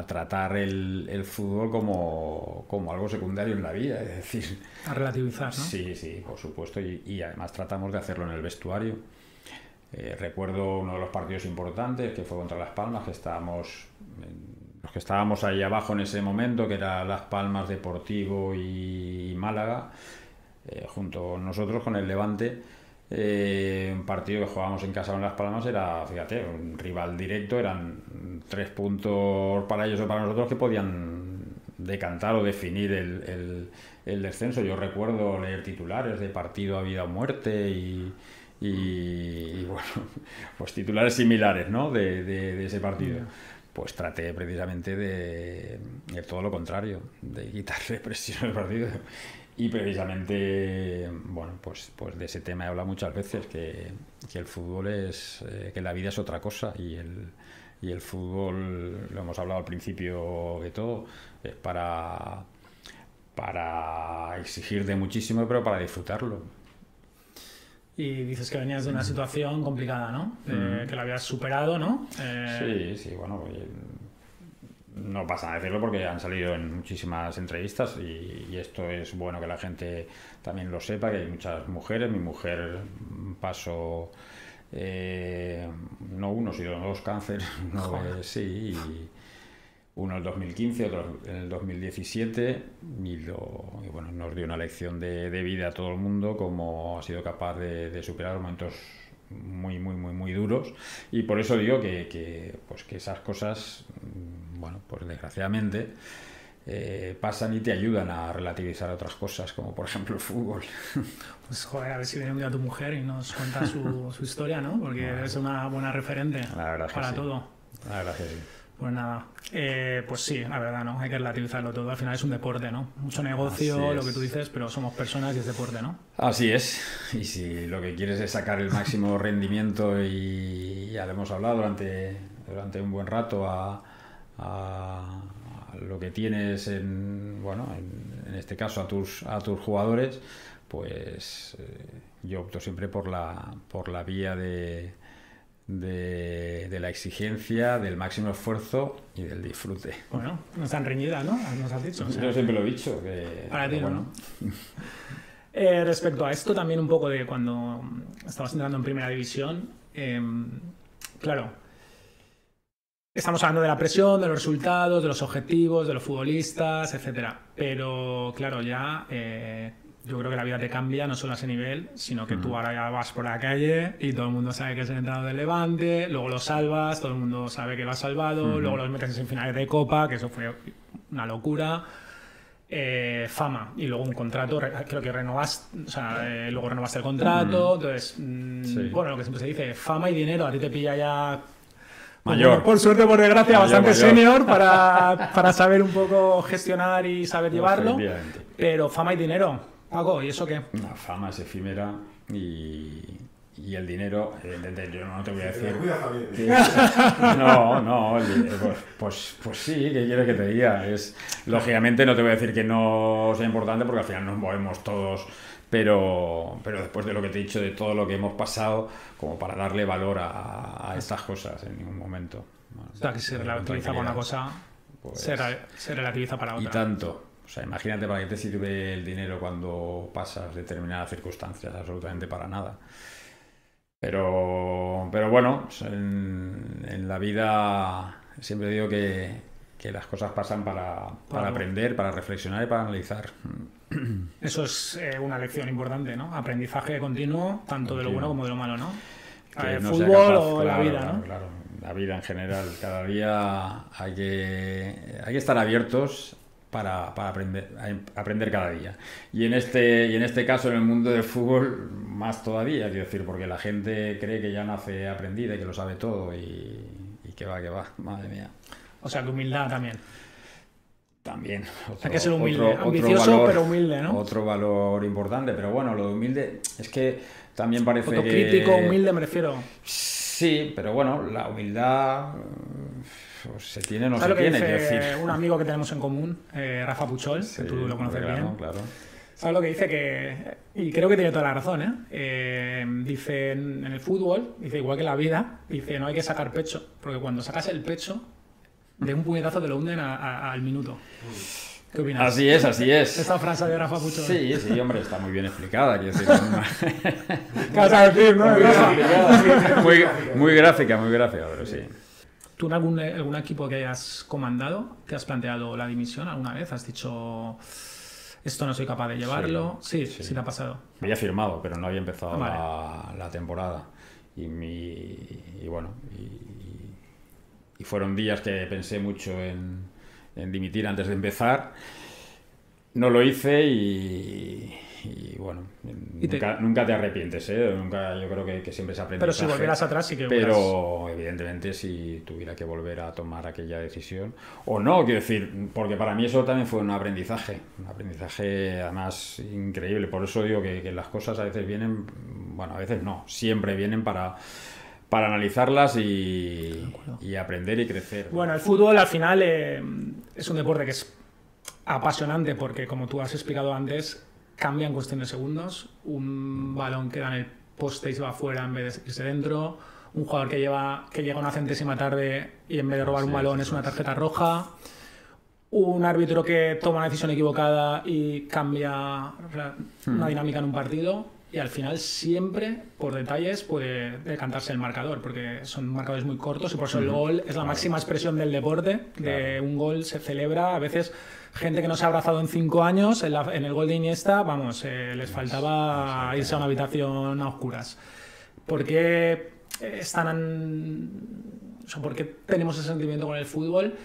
tratar el fútbol como algo secundario en la vida, es decir, a relativizar, ¿no? Sí, por supuesto, y además tratamos de hacerlo en el vestuario. Recuerdo uno de los partidos importantes que fue contra Las Palmas, que los que estábamos ahí abajo en ese momento, que era Las Palmas, Deportivo y Málaga, junto a nosotros con el Levante. Un partido que jugábamos en casa con Las Palmas era, fíjate, un rival directo, eran 3 puntos para ellos o para nosotros que podían decantar o definir el descenso. Yo recuerdo leer titulares de partido a vida o muerte y bueno, pues titulares similares, ¿no? de ese partido. pues traté precisamente de todo lo contrario, de quitarle presión al partido. Y precisamente, bueno, pues de ese tema he hablado muchas veces, que el fútbol que la vida es otra cosa, y el fútbol, lo hemos hablado al principio de todo, es para exigir de muchísimo, pero para disfrutarlo. Y dices que venías de una situación complicada, ¿no? Que la habías superado, ¿no? Sí, bueno, no pasa nada decirlo porque han salido en muchísimas entrevistas y esto es bueno que la gente también lo sepa, que hay muchas mujeres. Mi mujer pasó no uno, sino 2 cánceres, sí, uno en el 2015, otro en el 2017, y bueno, nos dio una lección de vida a todo el mundo, cómo ha sido capaz de superar momentos muy duros, y por eso digo que esas cosas, bueno, pues desgraciadamente pasan y te ayudan a relativizar otras cosas, como por ejemplo el fútbol. Pues joder, a ver si viene un día tu mujer y nos cuenta su historia, ¿no? Porque es una buena referente para todo. La verdad que sí. Pues nada, pues sí, la verdad, ¿no? Hay que relativizarlo todo. Al final es un deporte, ¿no? Mucho negocio, lo que tú dices, pero somos personas y es deporte, ¿no? Así es. Y si lo que quieres es sacar el máximo rendimiento, y ya lo hemos hablado durante un buen rato, a lo que tienes en este caso a tus jugadores, pues yo opto siempre por la vía de la exigencia, del máximo esfuerzo y del disfrute. Bueno, no están reñidas, ¿no? Nos has dicho. Yo siempre lo he dicho. Para ti, bueno. ¿no? Respecto a esto, también un poco de cuando estabas entrando en primera división, claro, estamos hablando de la presión, de los resultados, de los objetivos, de los futbolistas, etcétera. Pero claro, ya yo creo que la vida te cambia, no solo a ese nivel, sino que tú ahora ya vas por la calle y todo el mundo sabe que es el entrenador del Levante, luego lo salvas, todo el mundo sabe que lo has salvado, luego los metes en finales de Copa, que eso fue una locura. Fama y luego un contrato, creo que luego renovaste el contrato, entonces, bueno, lo que siempre se dice, fama y dinero, a ti te pilla ya mayor. Por suerte, por desgracia, bastante senior para saber un poco gestionar y saber llevarlo, pero fama y dinero. Paco, ¿y eso qué? La fama es efímera y el dinero, evidentemente, yo no te voy a decir pues sí, ¿qué quieres que te diga? Lógicamente no te voy a decir que no sea importante, porque al final nos movemos todos, pero después de lo que te he dicho, de todo lo que hemos pasado, como para darle valor a estas cosas en ningún momento. O sea, que se relativiza para una cosa, pues, se relativiza para otra. Y tanto. O sea, imagínate para qué te sirve el dinero cuando pasas determinadas circunstancias, absolutamente para nada. Pero bueno, en la vida siempre digo que las cosas pasan para aprender, para reflexionar y para analizar. Eso es una lección importante, ¿no? Aprendizaje continuo, tanto de lo bueno como de lo malo, ¿no? El fútbol o la vida, ¿no? Claro, la vida en general. Cada día hay que estar abiertos para aprender cada día. Y en este caso, en el mundo del fútbol, más todavía, quiero decir, porque la gente cree que ya nace aprendida y que lo sabe todo, y que va, madre mía. O sea, que humildad también. También. Hay que ser humilde, ambicioso, valor, pero humilde, ¿no? Otro valor importante, pero bueno, lo de humilde es que también parece autocrítico, humilde me refiero. Sí, pero bueno, la humildad se tiene o no se tiene, quiero decir. Un amigo que tenemos en común, Rafa Puchol, sí, que tú lo conoces bien. Claro. ¿Sabes lo que dice? Y creo que tiene toda la razón, dice, en el fútbol, dice, igual que en la vida, dice, no hay que sacar pecho, porque cuando sacas el pecho, de un puñetazo te lo hunden al minuto. ¿Qué opinas? Así es. Esta frase de Rafa Puchol. Sí, hombre, está muy bien explicada, quiero decir. ¿Qué vas a decir, no? Muy gráfica, pero sí. ¿Tú en algún equipo que hayas comandado te has planteado la dimisión alguna vez? ¿Has dicho, esto no soy capaz de llevarlo? Sí te ha pasado. Me había firmado, pero no había empezado la temporada. Y fueron días que pensé mucho en dimitir antes de empezar. No lo hice y bueno, nunca te arrepientes, ¿eh? Nunca, yo creo que siempre se aprende. Pero si volvieras atrás sí que Pero evidentemente si tuviera que volver a tomar aquella decisión, o no, quiero decir, porque para mí eso también fue un aprendizaje además increíble. Por eso digo que las cosas a veces vienen, bueno, a veces no, siempre vienen para analizarlas y aprender y crecer. Bueno, el fútbol al final es un deporte que es apasionante porque, como tú has explicado antes, cambia en cuestión de segundos. Un balón queda en el poste y se va afuera en vez de irse dentro. Un jugador que llega una centésima tarde y en vez de robar un balón es una tarjeta roja. Un árbitro que toma una decisión equivocada y cambia una dinámica en un partido. Y al final siempre, por detalles, puede decantarse el marcador, porque son marcadores muy cortos y por eso el gol es la máxima expresión del deporte. De un gol se celebra, a veces gente que no se ha abrazado en 5 años, en el gol de Iniesta, vamos, les faltaba irse a una habitación a oscuras. ¿Por qué por qué tenemos ese sentimiento con el fútbol?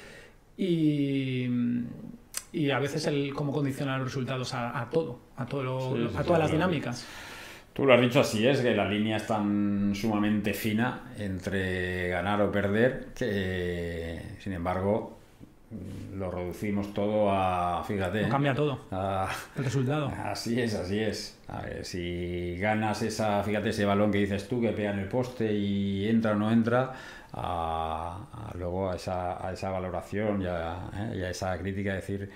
Y a veces cómo condiciona los resultados a todas las dinámicas. Tú lo has dicho, así es, que la línea es tan sumamente fina entre ganar o perder que, sin embargo, lo reducimos todo a, fíjate... No cambia todo, el resultado. Así es. A ver, si ganas ese balón que dices tú, que pega en el poste y entra o no entra, luego a esa valoración y a esa crítica, decir...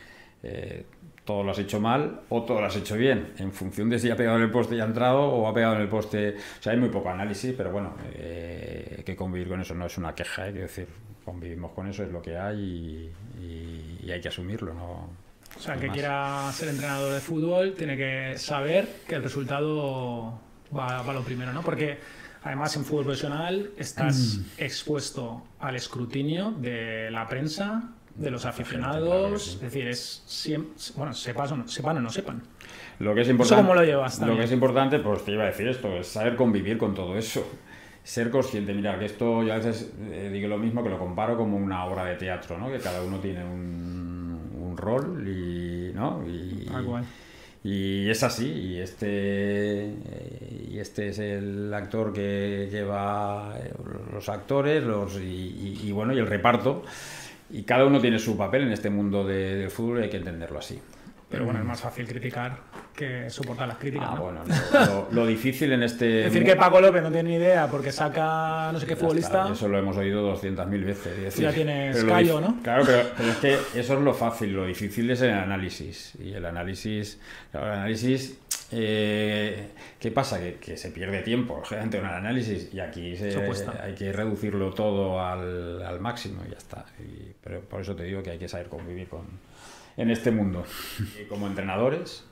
todo lo has hecho mal o todo lo has hecho bien, en función de si ha pegado en el poste y ha entrado o ha pegado en el poste. O sea, hay muy poco análisis, pero bueno, hay que convivir con eso, no es una queja, quiero decir, convivimos con eso, es lo que hay y hay que asumirlo, ¿no? O sea, el que quiera ser entrenador de fútbol tiene que saber que el resultado va lo primero, ¿no? Porque además en fútbol profesional estás expuesto al escrutinio de la prensa, de los aficionados, es decir, sepan o no sepan. Lo que es importante, ¿cómo lo llevas también? Lo que es importante, pues te iba a decir esto, es saber convivir con todo eso. Ser consciente, mira, que esto yo a veces digo lo mismo, que lo comparo como una obra de teatro, ¿no? Que cada uno tiene un rol ¿no? Y es así, y este es el actor que lleva los actores, y bueno, y el reparto. Y cada uno tiene su papel en este mundo del fútbol y hay que entenderlo así. Pero bueno, es más fácil criticar que soportar las críticas, ¿no? Bueno, lo difícil en este... Decir que Paco López no tiene ni idea porque saca no sé qué futbolista... Eso lo hemos oído 200.000 veces. Decir, ya tienes callo, ¿no? Claro, pero es que eso es lo fácil. Lo difícil es el análisis. Y el análisis... ¿qué pasa? Que se pierde tiempo generalmente en el análisis y aquí hay que reducirlo todo al máximo y ya está. Pero por eso te digo que hay que saber convivir en este mundo. Y como entrenadores,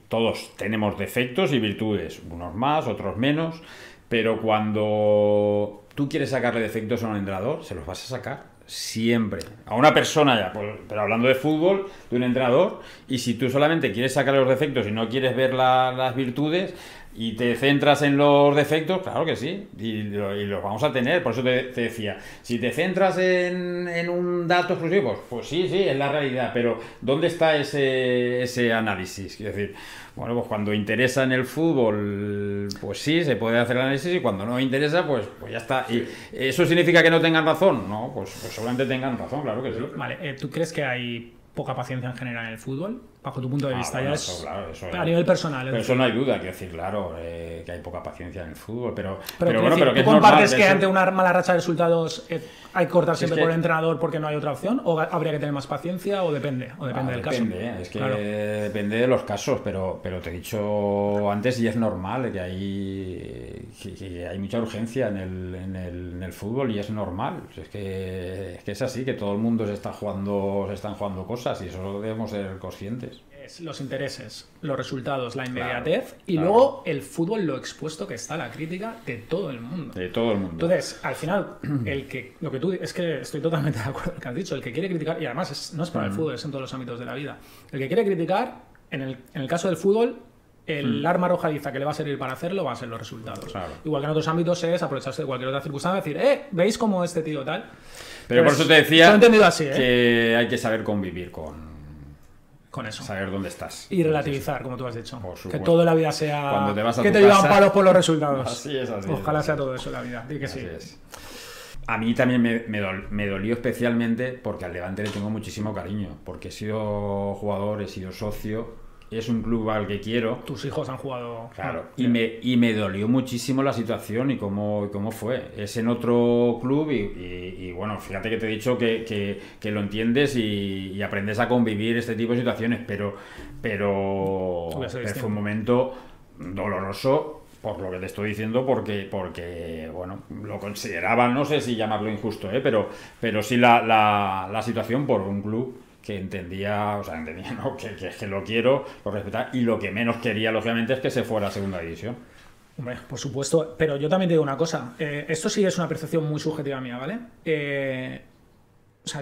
todos tenemos defectos y virtudes, unos más, otros menos, pero cuando tú quieres sacarle defectos a un entrenador, se los vas a sacar. Siempre. A una persona ya, pues, pero hablando de fútbol, de un entrenador, y si tú solamente quieres sacar los defectos y no quieres ver las virtudes y te centras en los defectos, claro que sí, y los vamos a tener. Por eso te decía, si te centras en un dato exclusivo, pues sí, es la realidad, pero ¿dónde está ese análisis? Quiero decir, bueno, pues cuando interesa en el fútbol, pues sí, se puede hacer el análisis, y cuando no interesa, pues ya está. ¿Y eso significa que no tengan razón? No, pues seguramente tengan razón, claro que sí. Vale, ¿tú crees que hay poca paciencia en general en el fútbol? Bajo tu punto de vista, bueno, ya eso, claro, a nivel personal. Pero eso no hay duda, quiero decir, claro, que hay poca paciencia en el fútbol, pero ¿tú que es compartes normal, que ante una mala racha de resultados hay que cortar siempre por el entrenador porque no hay otra opción? ¿O habría que tener más paciencia? ¿O depende del caso? Es que depende de los casos, pero te he dicho antes, y es normal que hay mucha urgencia en el fútbol, y es normal. Es que es así, que todo el mundo se están jugando cosas, y eso debemos ser conscientes. Los intereses, los resultados, la inmediatez, y luego el fútbol, lo expuesto que está a la crítica de todo el mundo. De todo el mundo. Entonces, al final, es que estoy totalmente de acuerdo con lo que has dicho, el que quiere criticar, y además no es para el fútbol, es en todos los ámbitos de la vida, el que quiere criticar, en el caso del fútbol, el arma arrojadiza que le va a servir para hacerlo va a ser los resultados. Claro. Igual que en otros ámbitos es aprovecharse de cualquier otra circunstancia, decir, ¿veis cómo este tío tal? Pero por eso te decía lo he entendido así, que hay que saber convivir con con eso. Saber dónde estás. Y relativizar, como tú has dicho. Por supuesto. Que todo en la vida sea... Cuando te vas a que tu te llevan casa... palos por los resultados. Así es. Ojalá sea todo eso en la vida. Di que Así sí. es. A mí también me dolió especialmente porque al Levante le tengo muchísimo cariño, porque he sido jugador, he sido socio, es un club al que quiero. Tus hijos han jugado... Claro, y me dolió muchísimo la situación y cómo fue. Es en otro club y bueno, fíjate que te he dicho que lo entiendes y aprendes a convivir este tipo de situaciones, pero fue un momento doloroso por lo que te estoy diciendo, porque bueno, lo consideraba, no sé si llamarlo injusto, pero sí la situación por un club que entendía, ¿no? que lo quiero, lo respetar, y lo que menos quería, lógicamente, es que se fuera a segunda división. Hombre, por supuesto, pero yo también te digo una cosa, esto sí es una percepción muy subjetiva mía, ¿vale?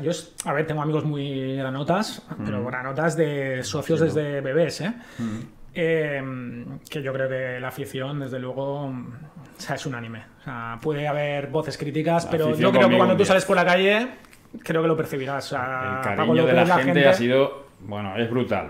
Yo, a ver, tengo amigos muy granotas, pero granotas de socios desde bebés, que yo creo que la afición, desde luego, es unánime. O sea, puede haber voces críticas, pero yo creo que cuando tú sales por la calle, creo que lo percibirás. O sea, el cariño de la gente ha sido, bueno, es brutal,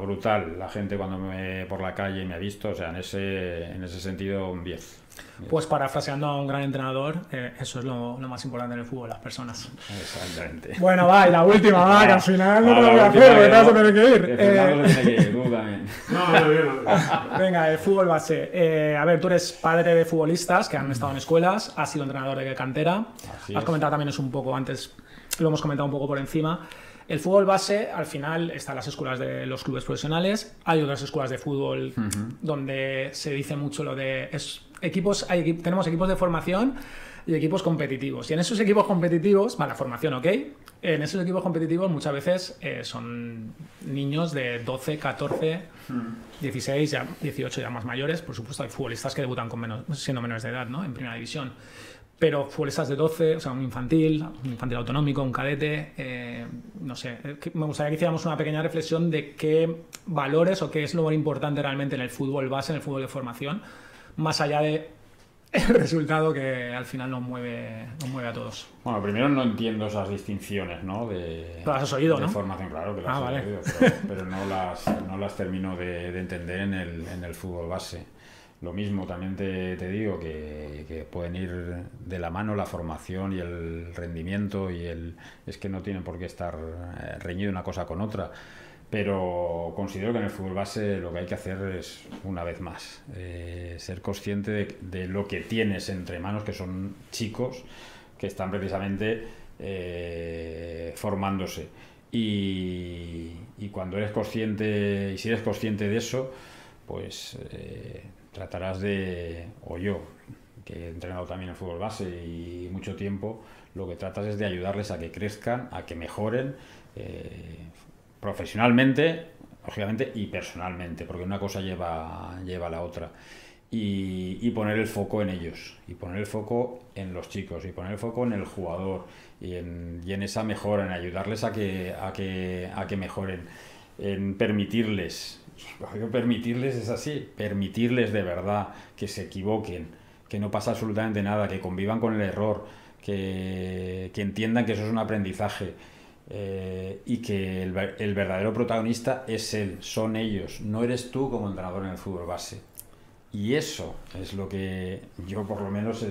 brutal. La gente cuando por la calle me ha visto, en ese sentido, un 10. Pues parafraseando a un gran entrenador, eso es lo más importante en el fútbol, las personas. Exactamente. Bueno, va, y la última, que al final no te lo voy a hacer, porque te vas a tener que ir. Fernando se tiene que ir, tú también. No. Venga, el fútbol base. A ver, tú eres padre de futbolistas que han estado en escuelas, has sido entrenador de cantera, has comentado también eso un poco antes, lo hemos comentado un poco por encima. El fútbol base, al final, está en las escuelas de los clubes profesionales. Hay otras escuelas de fútbol donde se dice mucho lo de... tenemos equipos de formación y equipos competitivos. Y en esos equipos competitivos, la formación, ok. En esos equipos competitivos muchas veces son niños de 12, 14, 16, ya 18 ya más mayores. Por supuesto, hay futbolistas que debutan siendo menores de edad, ¿no? En primera división. Pero futbolistas de 12, un infantil autonómico, un cadete, no sé. Me gustaría que hiciéramos una pequeña reflexión de qué valores o qué es lo más importante realmente en el fútbol base, en el fútbol de formación, más allá de el resultado que al final nos mueve a todos. Bueno, primero no entiendo esas distinciones, ¿no? Pero las has oído, ¿no? De formación, claro que las he oído, pero no las termino de entender en el fútbol base. Lo mismo, también te digo que pueden ir de la mano la formación y el rendimiento es que no tienen por qué estar reñido una cosa con otra. Pero considero que en el fútbol base lo que hay que hacer es, una vez más, ser consciente de lo que tienes entre manos, que son chicos que están precisamente formándose. Y cuando eres consciente, y si eres consciente de eso, pues tratarás o yo, que he entrenado también en fútbol base y mucho tiempo, lo que tratas es de ayudarles a que crezcan, a que mejoren, profesionalmente, lógicamente, y personalmente, porque una cosa lleva a la otra. Y poner el foco en ellos, y poner el foco en los chicos, y poner el foco en el jugador, y en esa mejora, en ayudarles a que mejoren, en permitirles es así, permitirles de verdad que se equivoquen, que no pasa absolutamente nada, que convivan con el error, que entiendan que eso es un aprendizaje. Y que el verdadero protagonista es él, son ellos, no eres tú como entrenador en el fútbol base. Y eso es lo que yo, por lo menos,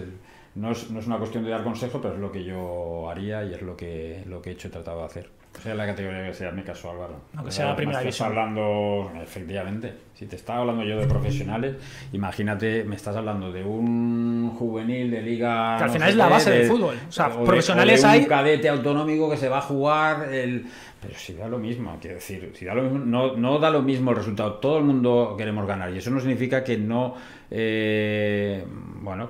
no es una cuestión de dar consejo, pero es lo que yo haría y es lo que he hecho y tratado de hacer. Sea la categoría que sea, en mi caso, Álvaro. Aunque sea la primera división. Hablando, efectivamente, si te estaba hablando yo de profesionales, imagínate, me estás hablando de un juvenil de liga... Que al final es la base del fútbol. O sea, profesionales hay... un cadete autonómico que se va a jugar... Pero si da lo mismo, quiero decir, si da lo mismo, no da lo mismo el resultado. Todo el mundo queremos ganar y eso no significa que no que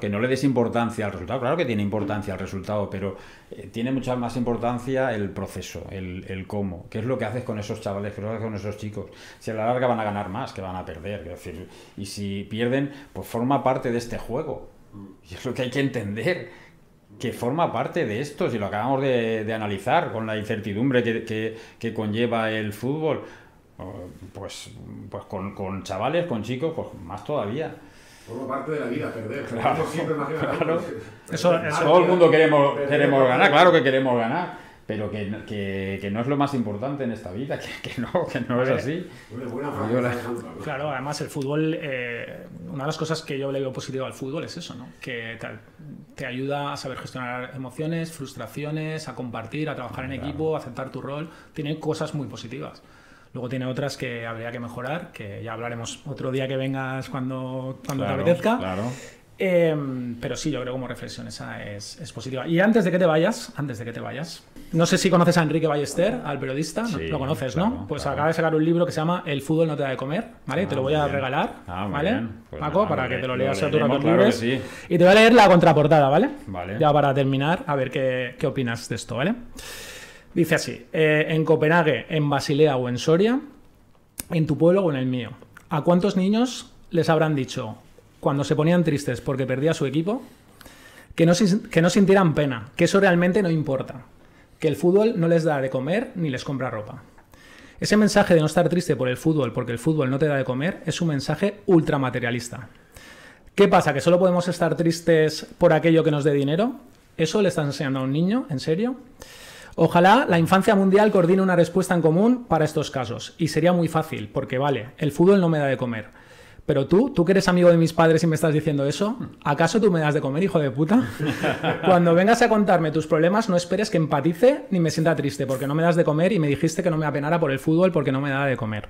no le des importancia al resultado. Claro que tiene importancia el resultado, pero tiene mucha más importancia el proceso, el cómo, qué es lo que haces con esos chavales, qué es lo que haces con esos chicos. Si a la larga van a ganar más que van a perder, quiero decir, y si pierden, pues forma parte de este juego. Y es lo que hay que entender, que forma parte de esto, si lo acabamos de analizar con la incertidumbre que conlleva el fútbol, pues con chavales, con chicos, pues más todavía. Forma parte de la vida, perder. Claro, Siempre claro. Eso, todo el mundo queremos ganar, claro que queremos ganar, pero que no es lo más importante en esta vida, que no es así. Claro, además el fútbol, una de las cosas que yo le veo positivo al fútbol es eso, ¿no? Que te ayuda a saber gestionar emociones, frustraciones, a compartir, a trabajar en equipo, a aceptar tu rol. Tiene cosas muy positivas. Luego tiene otras que habría que mejorar, que ya hablaremos otro día que vengas cuando te apetezca. Claro. Pero sí, yo creo que como reflexión esa es positiva. Y antes de que te vayas, no sé si conoces a Enrique Ballester, al periodista, Sí, lo conoces, claro, ¿no? Pues claro. acaba de sacar un libro que se llama El fútbol no te da de comer, ¿vale? Te lo voy a regalar, muy ¿vale? bien. Pues Paco, nada, para que te lo lo leas a tus leeremos, ratos claro libres. que sí. Y te voy a leer la contraportada, ¿vale? Vale. Ya para terminar, a ver qué opinas de esto, ¿vale? Dice así, en Copenhague, en Basilea o en Soria, en tu pueblo o en el mío, ¿a cuántos niños les habrán dicho cuando se ponían tristes porque perdía su equipo que no sintieran pena, que eso realmente no importa, que el fútbol no les da de comer ni les compra ropa? Ese mensaje de no estar triste por el fútbol porque el fútbol no te da de comer es un mensaje ultramaterialista. ¿Qué pasa? ¿Que solo podemos estar tristes por aquello que nos dé dinero? ¿Eso le estás enseñando a un niño? ¿En serio? Ojalá la infancia mundial coordine una respuesta en común para estos casos. Y sería muy fácil, porque vale, el fútbol no me da de comer. Pero tú que eres amigo de mis padres y me estás diciendo eso, ¿acaso tú me das de comer, hijo de puta? Cuando vengas a contarme tus problemas, no esperes que empatice ni me sienta triste, porque no me das de comer y me dijiste que no me apenara por el fútbol porque no me da de comer.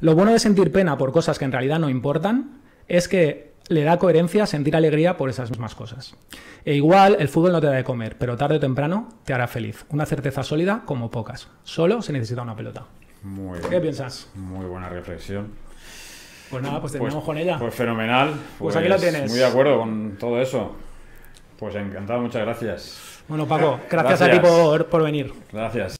Lo bueno de sentir pena por cosas que en realidad no importan es que le da coherencia sentir alegría por esas mismas cosas. E igual el fútbol no te da de comer, pero tarde o temprano te hará feliz. Una certeza sólida como pocas. Solo se necesita una pelota. Muy ¿Qué bien. piensas? Muy buena reflexión. Pues nada, pues terminamos con ella. Pues fenomenal. Pues aquí lo tienes. Muy de acuerdo con todo eso. Pues encantado, muchas gracias. Bueno, Paco, gracias a ti por venir. Gracias.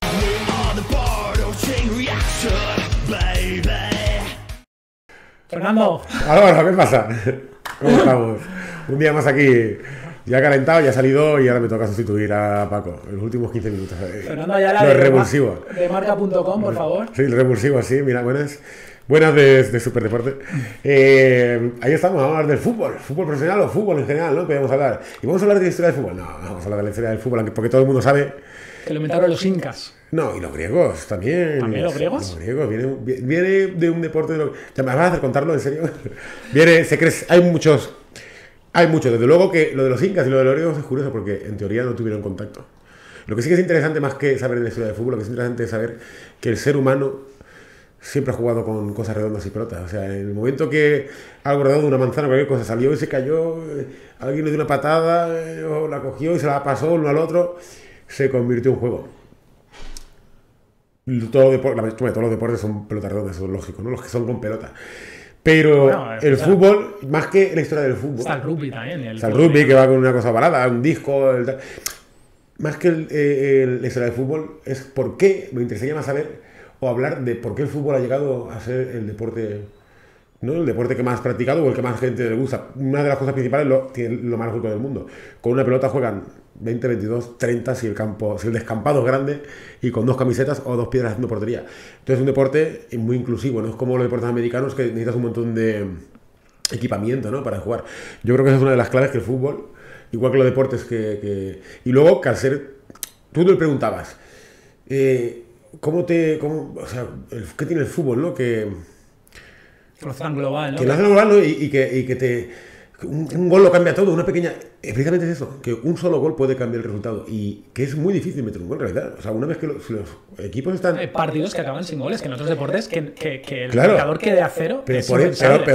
Fernando. Álvaro, ¿qué pasa? ¿Cómo estamos? Un día más aquí, ya calentado, ya ha salido y ahora me toca sustituir a Paco en los últimos 15 minutos. Fernando Ayala Lo revulsivo. de marca.com, por favor. Sí, el revulsivo, sí, mira, buenas de Superdeporte. Ahí estamos, vamos a hablar del fútbol profesional o fútbol en general, ¿no? Podemos hablar. ¿Y vamos a hablar de la historia del fútbol? No, vamos a hablar de la historia del fútbol, porque todo el mundo sabe. Que lo inventaron los incas. No, y los griegos también. ¿También los griegos? Los griegos, viene de un deporte. ¿Me vas a hacer contarlo en serio? Hay muchos. Desde luego que lo de los incas y lo de los griegos es curioso porque en teoría no tuvieron contacto. Lo que sí que es interesante, más que saber de la historia del fútbol, lo que es interesante es saber que el ser humano siempre ha jugado con cosas redondas y pelotas. O sea, en el momento que algo redondo, una manzana, cualquier cosa salió y se cayó, alguien le dio una patada, o la cogió y se la pasó uno al otro, se convirtió en juego. Todos los deportes son pelotas redondas, eso es lógico, ¿no? Los que son con pelota. Pero bueno, el fútbol, más que la historia del fútbol. Está el rugby también. Está el rugby, que va con una cosa balada, un disco. Más que la historia del fútbol, es por qué, me interesaría más saber o hablar de por qué el fútbol ha llegado a ser el deporte, ¿no? El deporte que más practicado o el que más gente le gusta. Una de las cosas principales es lo más lógico del mundo. Con una pelota juegan 20, 22, 30 si el descampado es grande y con 2 camisetas o 2 piedras haciendo portería. Entonces es un deporte muy inclusivo, no es como los deportes americanos que necesitas un montón de equipamiento, ¿no? Para jugar. Yo creo que esa es una de las claves, que el fútbol, igual que los deportes y luego que al ser, tú le preguntabas ¿qué tiene el fútbol, ¿no? Que lo hace tan global, ¿no? Que lo hace global, ¿no? Y que un gol lo cambia todo, una pequeña. Precisamente es eso, que un solo gol puede cambiar el resultado y que es muy difícil meter un gol en realidad. O sea, una vez que los equipos están. Hay partidos que acaban sin goles, que en otros deportes que el claro, marcador quede a cero. Pero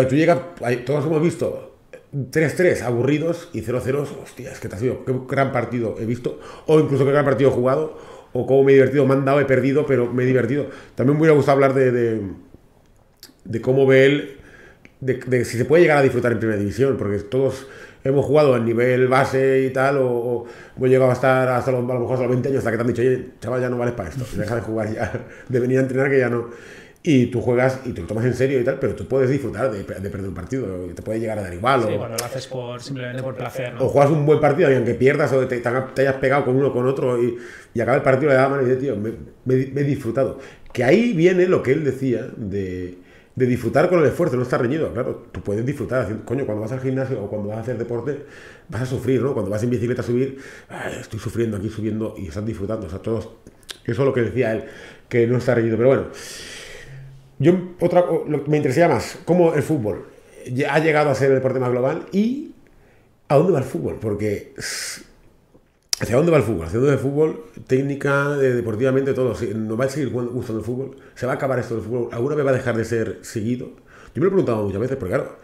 tú llegas. Todos hemos visto 3-3 aburridos y 0-0. Hostia, es que te ha sido. Qué gran partido he visto, o incluso qué gran partido he jugado, o cómo me he divertido. Me han dado, he perdido, pero me he divertido. También me hubiera gustado hablar de cómo ve él. De si se puede llegar a disfrutar en primera división, porque todos hemos jugado en nivel base y tal, o hemos llegado a estar a lo mejor hasta los 20 años, hasta que te han dicho, oye, chaval, ya no vales para esto, deja de jugar ya, de venir a entrenar, que ya no. Y tú juegas y te lo tomas en serio y tal, pero tú puedes disfrutar de perder un partido, te puede llegar a dar igual. Sí, cuando lo haces simplemente por placer, ¿no? O juegas un buen partido y aunque pierdas o te hayas pegado con uno o con otro y acaba el partido, le da la mano y dices, tío, me he disfrutado. Que ahí viene lo que él decía de de disfrutar con el esfuerzo, no está reñido. Claro, tú puedes disfrutar haciendo, coño, cuando vas al gimnasio o cuando vas a hacer deporte, vas a sufrir, ¿no? Cuando vas en bicicleta a subir, estoy sufriendo aquí subiendo y estás disfrutando. O sea, todos, eso es lo que decía él, que no está reñido. Pero bueno, me interesaría más cómo el fútbol ha llegado a ser el deporte más global y a dónde va el fútbol, porque ¿hacia dónde va el fútbol? ¿Hacia dónde va el fútbol? Técnica, deportivamente, todo. ¿Nos va a seguir gustando el fútbol? ¿Se va a acabar esto del fútbol? ¿Alguna vez va a dejar de ser seguido? Yo me lo he preguntado muchas veces, porque claro,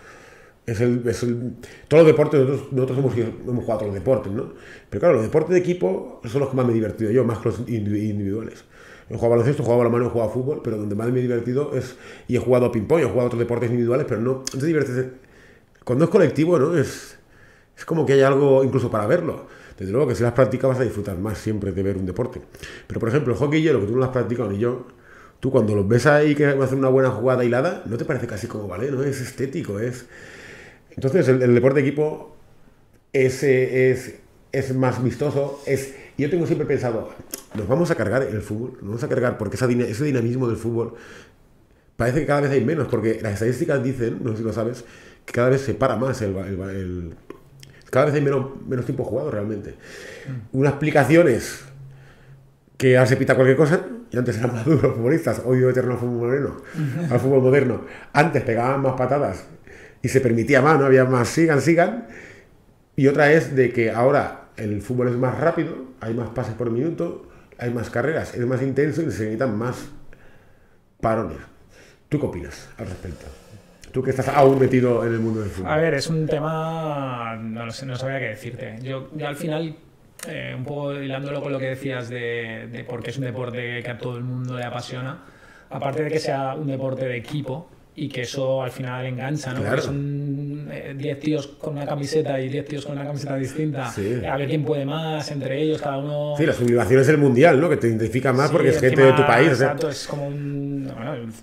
todos los deportes, nosotros hemos jugado a todos los deportes, ¿no? Pero claro, los deportes de equipo son los que más me he divertido yo, más que los individuales. He jugado baloncesto, he jugado balonmano, he jugado fútbol, pero donde más me he divertido es... Y he jugado ping-pong, he jugado otros deportes individuales, pero no te diviertes. Cuando es colectivo, ¿no? Es como que hay algo incluso para verlo. Desde luego que si las practicas vas a disfrutar más siempre de ver un deporte. Pero por ejemplo, el hockey y hielo, que tú no lo has practicado ni yo, tú cuando los ves ahí que van a hacer una buena jugada hilada, no te parece casi como vale, ¿no? Es estético, es... Entonces el deporte de equipo es más vistoso, y yo tengo siempre pensado, nos vamos a cargar el fútbol, nos vamos a cargar porque ese dinamismo del fútbol parece que cada vez hay menos, porque las estadísticas dicen, no sé si lo sabes, que cada vez se para más cada vez hay menos tiempo jugado realmente. Unas explicaciones que ahora se pita cualquier cosa, y antes eran más duros los futbolistas, hoy eterno al fútbol moderno. Antes pegaban más patadas y se permitía más, no había más sigan. Y otra es de que ahora el fútbol es más rápido, hay más pases por minuto, hay más carreras, es más intenso y se necesitan más parones. ¿Tú qué opinas al respecto? Tú que estás aún metido en el mundo del fútbol. A ver, es un tema, no lo sé, no sabría qué decirte. Yo al final, un poco hilándolo con lo que decías de por qué es un deporte que a todo el mundo le apasiona, aparte de que sea un deporte de equipo y que eso al final engancha, ¿no? Claro. Porque son 10 tíos con una camiseta y 10 tíos con una camiseta distinta, sí. A ver quién puede más entre ellos, cada uno... Sí, la sublimación es el mundial, ¿no? Que te identifica más, sí, porque es gente de tu país. Exacto, es como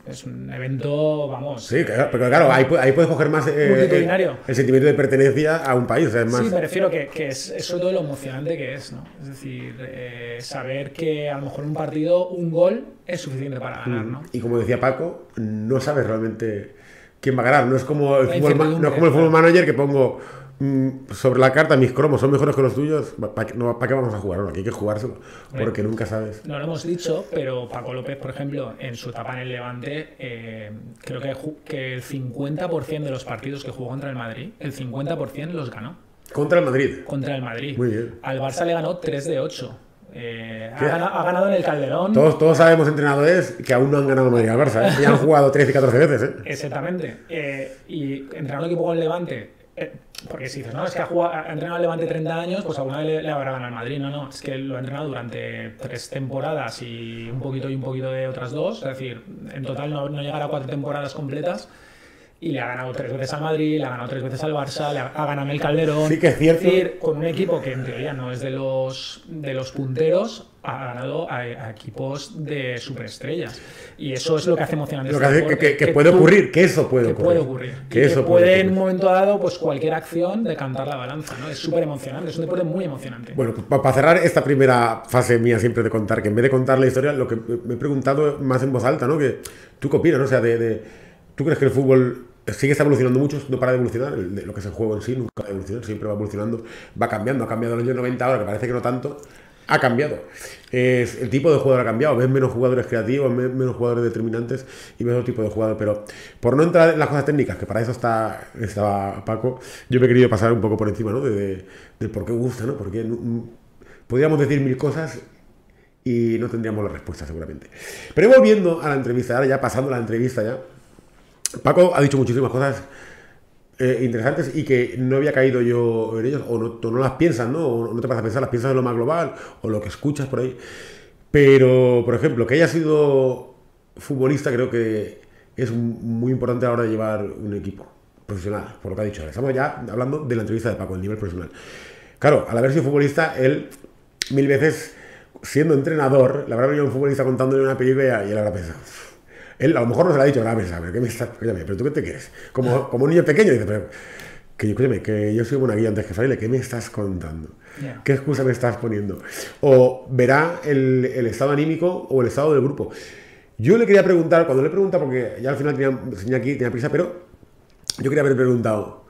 es un evento, vamos... Sí, claro, pero claro, ahí puedes coger más el sentimiento de pertenencia a un país. O sea, es más... Sí, me refiero que es sobre todo lo emocionante que es, ¿no? Es decir, saber que a lo mejor en un partido un gol es suficiente para ganar, ¿no? Y como decía Paco, no sabes realmente quién va a ganar. No es como el fútbol manager que pongo sobre la carta mis cromos son mejores que los tuyos. ¿Para qué vamos a jugar? No, aquí hay que jugárselo, porque nunca sabes. No lo hemos dicho, pero Paco López, por ejemplo, en su etapa en el Levante, creo que el 50% de los partidos que jugó contra el Madrid, el 50% los ganó. ¿Contra el Madrid? Contra el Madrid. Muy bien. Al Barça le ganó 3 de 8. Ha ganado en el Calderón. Todos sabemos, entrenadores, que aún no han ganado Madrid al Barça, ¿eh? Y han jugado 13 y 14 veces, ¿eh? Exactamente. Y entrenar un equipo con Levante, porque si dices, no, es que ha entrenado el Levante 30 años, pues alguna vez le habrá ganado al Madrid. No, es que lo ha entrenado durante 3 temporadas y un poquito de otras 2. Es decir, en total no llegará a 4 temporadas completas. Y le ha ganado 3 veces al Madrid, le ha ganado 3 veces al Barça, ha ganado en el Calderón. Sí, que es cierto. Es decir, con un equipo que en teoría no es de los punteros, ha ganado a equipos de superestrellas. Y eso es lo que hace emocionante. Lo que hace que puede ocurrir, que eso puede ocurrir. Que puede en un momento dado, pues cualquier acción decantar la balanza, ¿no? Es súper emocionante, es un deporte muy emocionante. Bueno, para cerrar esta primera fase mía siempre de contar, que en vez de contar la historia, lo que me he preguntado más en voz alta, ¿no? Que ¿tú qué opinas, no? O sea, ¿tú crees que el fútbol sigue está evolucionando mucho? No para de evolucionar, lo que es el juego en sí nunca va a evolucionar, siempre va evolucionando, va cambiando, ha cambiado en los años 90 ahora, que parece que no tanto, ha cambiado. El tipo de jugador ha cambiado, ves menos jugadores creativos, menos jugadores determinantes y ves otro tipo de jugador, pero por no entrar en las cosas técnicas, que para eso estaba Paco, yo me he querido pasar un poco por encima, ¿no? Del por qué gusta, ¿no? Porque podríamos decir 1000 cosas y no tendríamos la respuesta seguramente. Pero volviendo a la entrevista, ahora ya pasando a la entrevista ya, Paco ha dicho muchísimas cosas interesantes y que no había caído yo en ellos, o no las piensas, ¿no? O no te vas a pensar, las piensas en lo más global, o lo que escuchas por ahí. Pero, por ejemplo, que haya sido futbolista creo que es muy importante a la hora de llevar un equipo profesional, por lo que ha dicho. Estamos ya hablando de la entrevista de Paco, el nivel profesional. Claro, al haber sido futbolista, él 1000 veces, siendo entrenador, le habrá venido un futbolista contándole una película y él habrá pensado... Él a lo mejor no se lo ha dicho, pero ¿tú qué te quieres? Como un niño pequeño, dice, pero que yo soy monaguillo antes que fraile, ¿qué me estás contando? Yeah. ¿Qué excusa me estás poniendo? O verá el estado anímico o el estado del grupo. Yo le quería preguntar, cuando le he preguntado, porque ya al final tenía prisa, pero yo quería haber preguntado,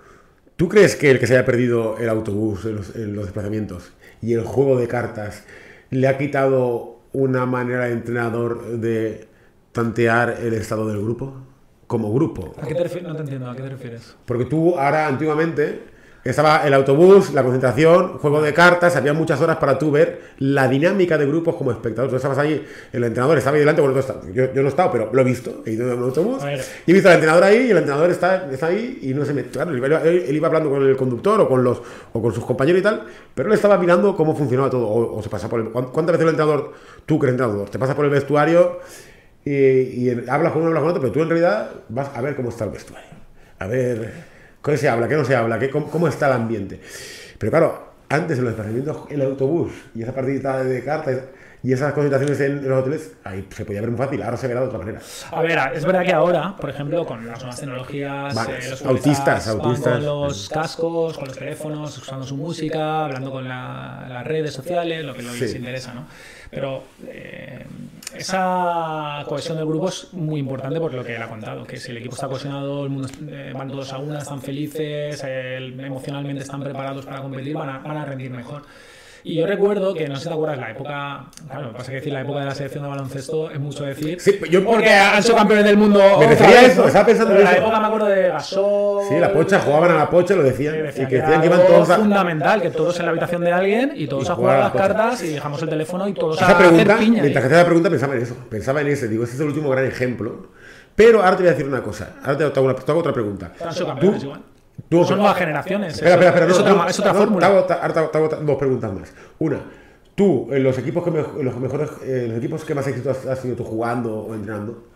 ¿tú crees que el que se haya perdido el autobús en los desplazamientos y el juego de cartas le ha quitado una manera de entrenador de tantear el estado del grupo? Como grupo. ¿A qué te refieres? No te entiendo, ¿a qué te refieres? Porque tú ahora, antiguamente, estaba el autobús, la concentración, juego de cartas, había muchas horas para tú ver la dinámica de grupos como espectador. Tú estabas ahí, el entrenador estaba ahí delante, bueno, yo no he estado, pero lo he visto, he ido en un autobús, y he visto al entrenador ahí, y el entrenador está ahí, y no se mete. Claro, él iba hablando con el conductor o con sus compañeros y tal, pero él estaba mirando cómo funcionaba todo, o se pasa por el... ¿Cuántas veces el entrenador, tú que eres entrenador, te pasas por el vestuario y hablas con uno, hablas con otro, pero tú en realidad vas a ver cómo está el vestuario, a ver... ¿Qué se habla? ¿Qué no se habla? ¿Cómo está el ambiente? Pero claro, antes en los desplazamientos, el autobús y esa partidita de cartas y esas concentraciones en los hoteles, ahí se podía ver muy fácil, ahora se verá de otra manera. A ver, es verdad que ahora, por ejemplo, con las nuevas tecnologías, los autistas, con los cascos, con los teléfonos, usando su música, hablando con las redes sociales, lo que les interesa, ¿no? Pero esa cohesión del grupo es muy importante por lo que él ha contado, que si el equipo está cohesionado, el mundo, van todos a una, están felices, emocionalmente están preparados para competir, van a rendir mejor. Y yo recuerdo que, no sé si te acuerdas, la época, claro, pasa que decir la época de la selección de baloncesto es mucho decir, sí, porque han sido campeones del mundo. Me refería a eso, estaba pensando en eso. En la época me acuerdo de Gasol. Sí, la pocha, jugaban a la pocha, lo decían. Y que decían que iban todos a... fundamental, que todos en la habitación de alguien y todos a jugar a las cartas y dejamos el teléfono y todos esa a pregunta, hacer piña. Mientras que hacía la pregunta pensaba en eso, pensaba en ese, digo, ese es el último gran ejemplo. Pero ahora te voy a decir una cosa, ahora te hago otra pregunta. Han sido campeones igual. Son nuevas generaciones. Espera, es otra fórmula. Te hago dos preguntas más. Una, tú, en los equipos los equipos que más éxito has tenido tú jugando o entrenando,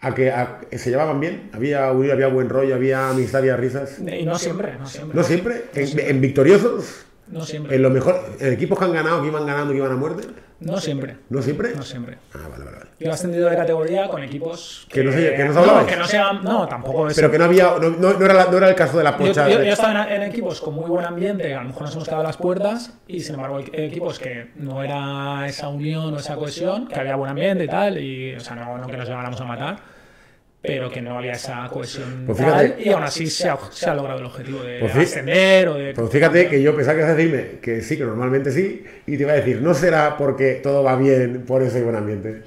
¿a que se llevaban bien? ¿Había buen rollo, había amistad, había risas? Y no siempre. ¿No siempre? ¿En victoriosos? No siempre. ¿En equipos que han ganado, que iban ganando, que iban a muerte? No siempre. ¿No siempre? No siempre. Ah, vale. Yo he ascendido de categoría con equipos que no se hablaba. Que no sean, no, tampoco es. Pero que no era el caso de la pocha. Yo estaba en equipos con muy buen ambiente, a lo mejor nos hemos quedado a las puertas, y sin embargo equipos que no era esa unión o esa cohesión, que había buen ambiente y tal, y o sea, no que nos lleváramos a matar, pero que no había esa cohesión tal, y aún así se ha logrado el objetivo de ascender o de... Pues fíjate que yo pensaba que ibas a decirme que sí, que normalmente sí, y te iba a decir, no será porque todo va bien, por eso hay buen ambiente.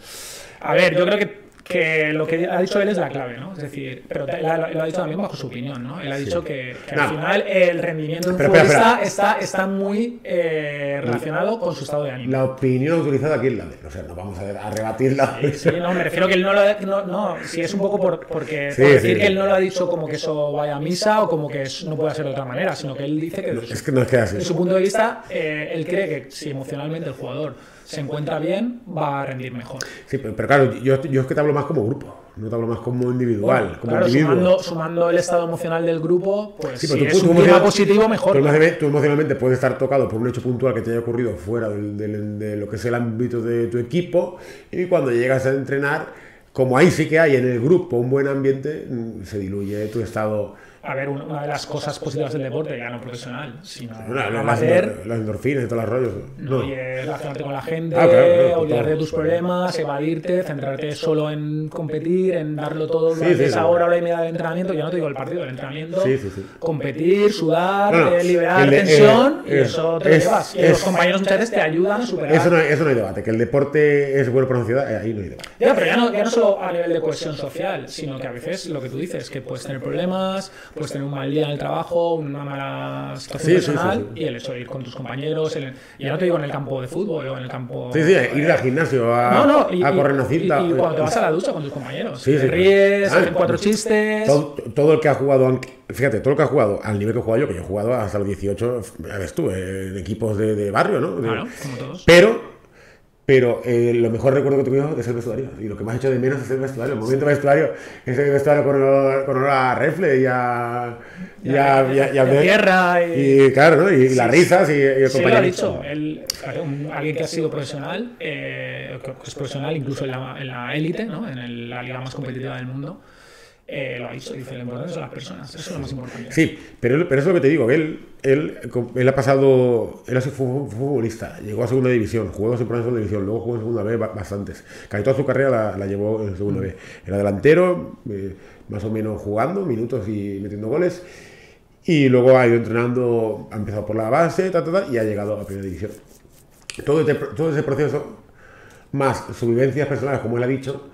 A ver, yo creo que lo que ha dicho él es la clave, ¿no? Es decir, pero lo ha dicho también bajo su opinión, ¿no? Él ha dicho que al final el rendimiento de un futbolista está muy relacionado con su estado de ánimo. La opinión autorizada, ¿quién la ve? O sea, no vamos a rebatirla. Sí, no, me refiero que él no si es un poco porque decir que él no lo ha dicho como que eso vaya a misa o como que no pueda ser de otra manera, sino que él dice que desde su punto de vista, él cree que si emocionalmente el jugador se encuentra bien, va a rendir mejor. Sí, pero claro, yo es que te hablo más como grupo, no te hablo más como individual. Bueno, como claro, individuo. Sumando el estado emocional del grupo, pues sí, si es un clima positivo, mejor. Tú emocionalmente puedes estar tocado por un hecho puntual que te haya ocurrido fuera de lo que es el ámbito de tu equipo, y cuando llegas a entrenar, como ahí sí que hay en el grupo un buen ambiente, se diluye tu estado. A ver, una de las cosas positivas del deporte, ya no profesional, sino las endorfinas y todos los rollos. No, y es relacionarte con la gente, claro, olvidarte de tus problemas, evadirte, centrarte solo en competir, en darlo todo durante esa hora y media de entrenamiento. Ya no te digo el partido, el entrenamiento, competir, sudar, liberar tensión, y eso te lo llevas. Y los compañeros muchas veces te ayudan a superar. Eso no hay debate, que el deporte es bueno por la sociedad, ahí no hay debate. Pero ya no solo a nivel de cohesión social, sino que a veces lo que tú dices, que puedes tener problemas, puedes tener un mal día en el trabajo, una mala situación personal, y el hecho de ir con tus compañeros, y ya no te digo en el campo de fútbol o en el campo... ir al gimnasio a correr una cinta. Y cuando te vas a la ducha con tus compañeros, te ríes, hacen 4 chistes... Todo el que ha jugado, fíjate, todo el que ha jugado al nivel que he jugado yo, que yo he jugado hasta los 18, ya ves tú, en equipos de barrio, ¿no? Claro, como todos. Pero lo mejor recuerdo que tuve es el vestuario. Y lo que más he hecho de menos es el vestuario. El momento vestuario, ese vestuario con olor a rifle y a tierra. Y claro, ¿no? Y las risas y el compañero. Lo ha dicho. Alguien que ha sido profesional, que es profesional incluso en la élite, ¿no? En la liga más competitiva del mundo. lo ha dicho, dice, lo importante son las personas, eso es lo más importante. Sí, pero eso es lo que te digo, él ha pasado, él ha sido futbolista, llegó a segunda división, jugó 2 temporadas en segunda división, luego jugó en segunda B bastantes, casi toda su carrera la llevó en segunda B. Era delantero, más o menos jugando minutos y metiendo goles, y luego ha ido entrenando, ha empezado por la base, y ha llegado a la primera división. Todo ese proceso, más sus vivencias personales, como él ha dicho,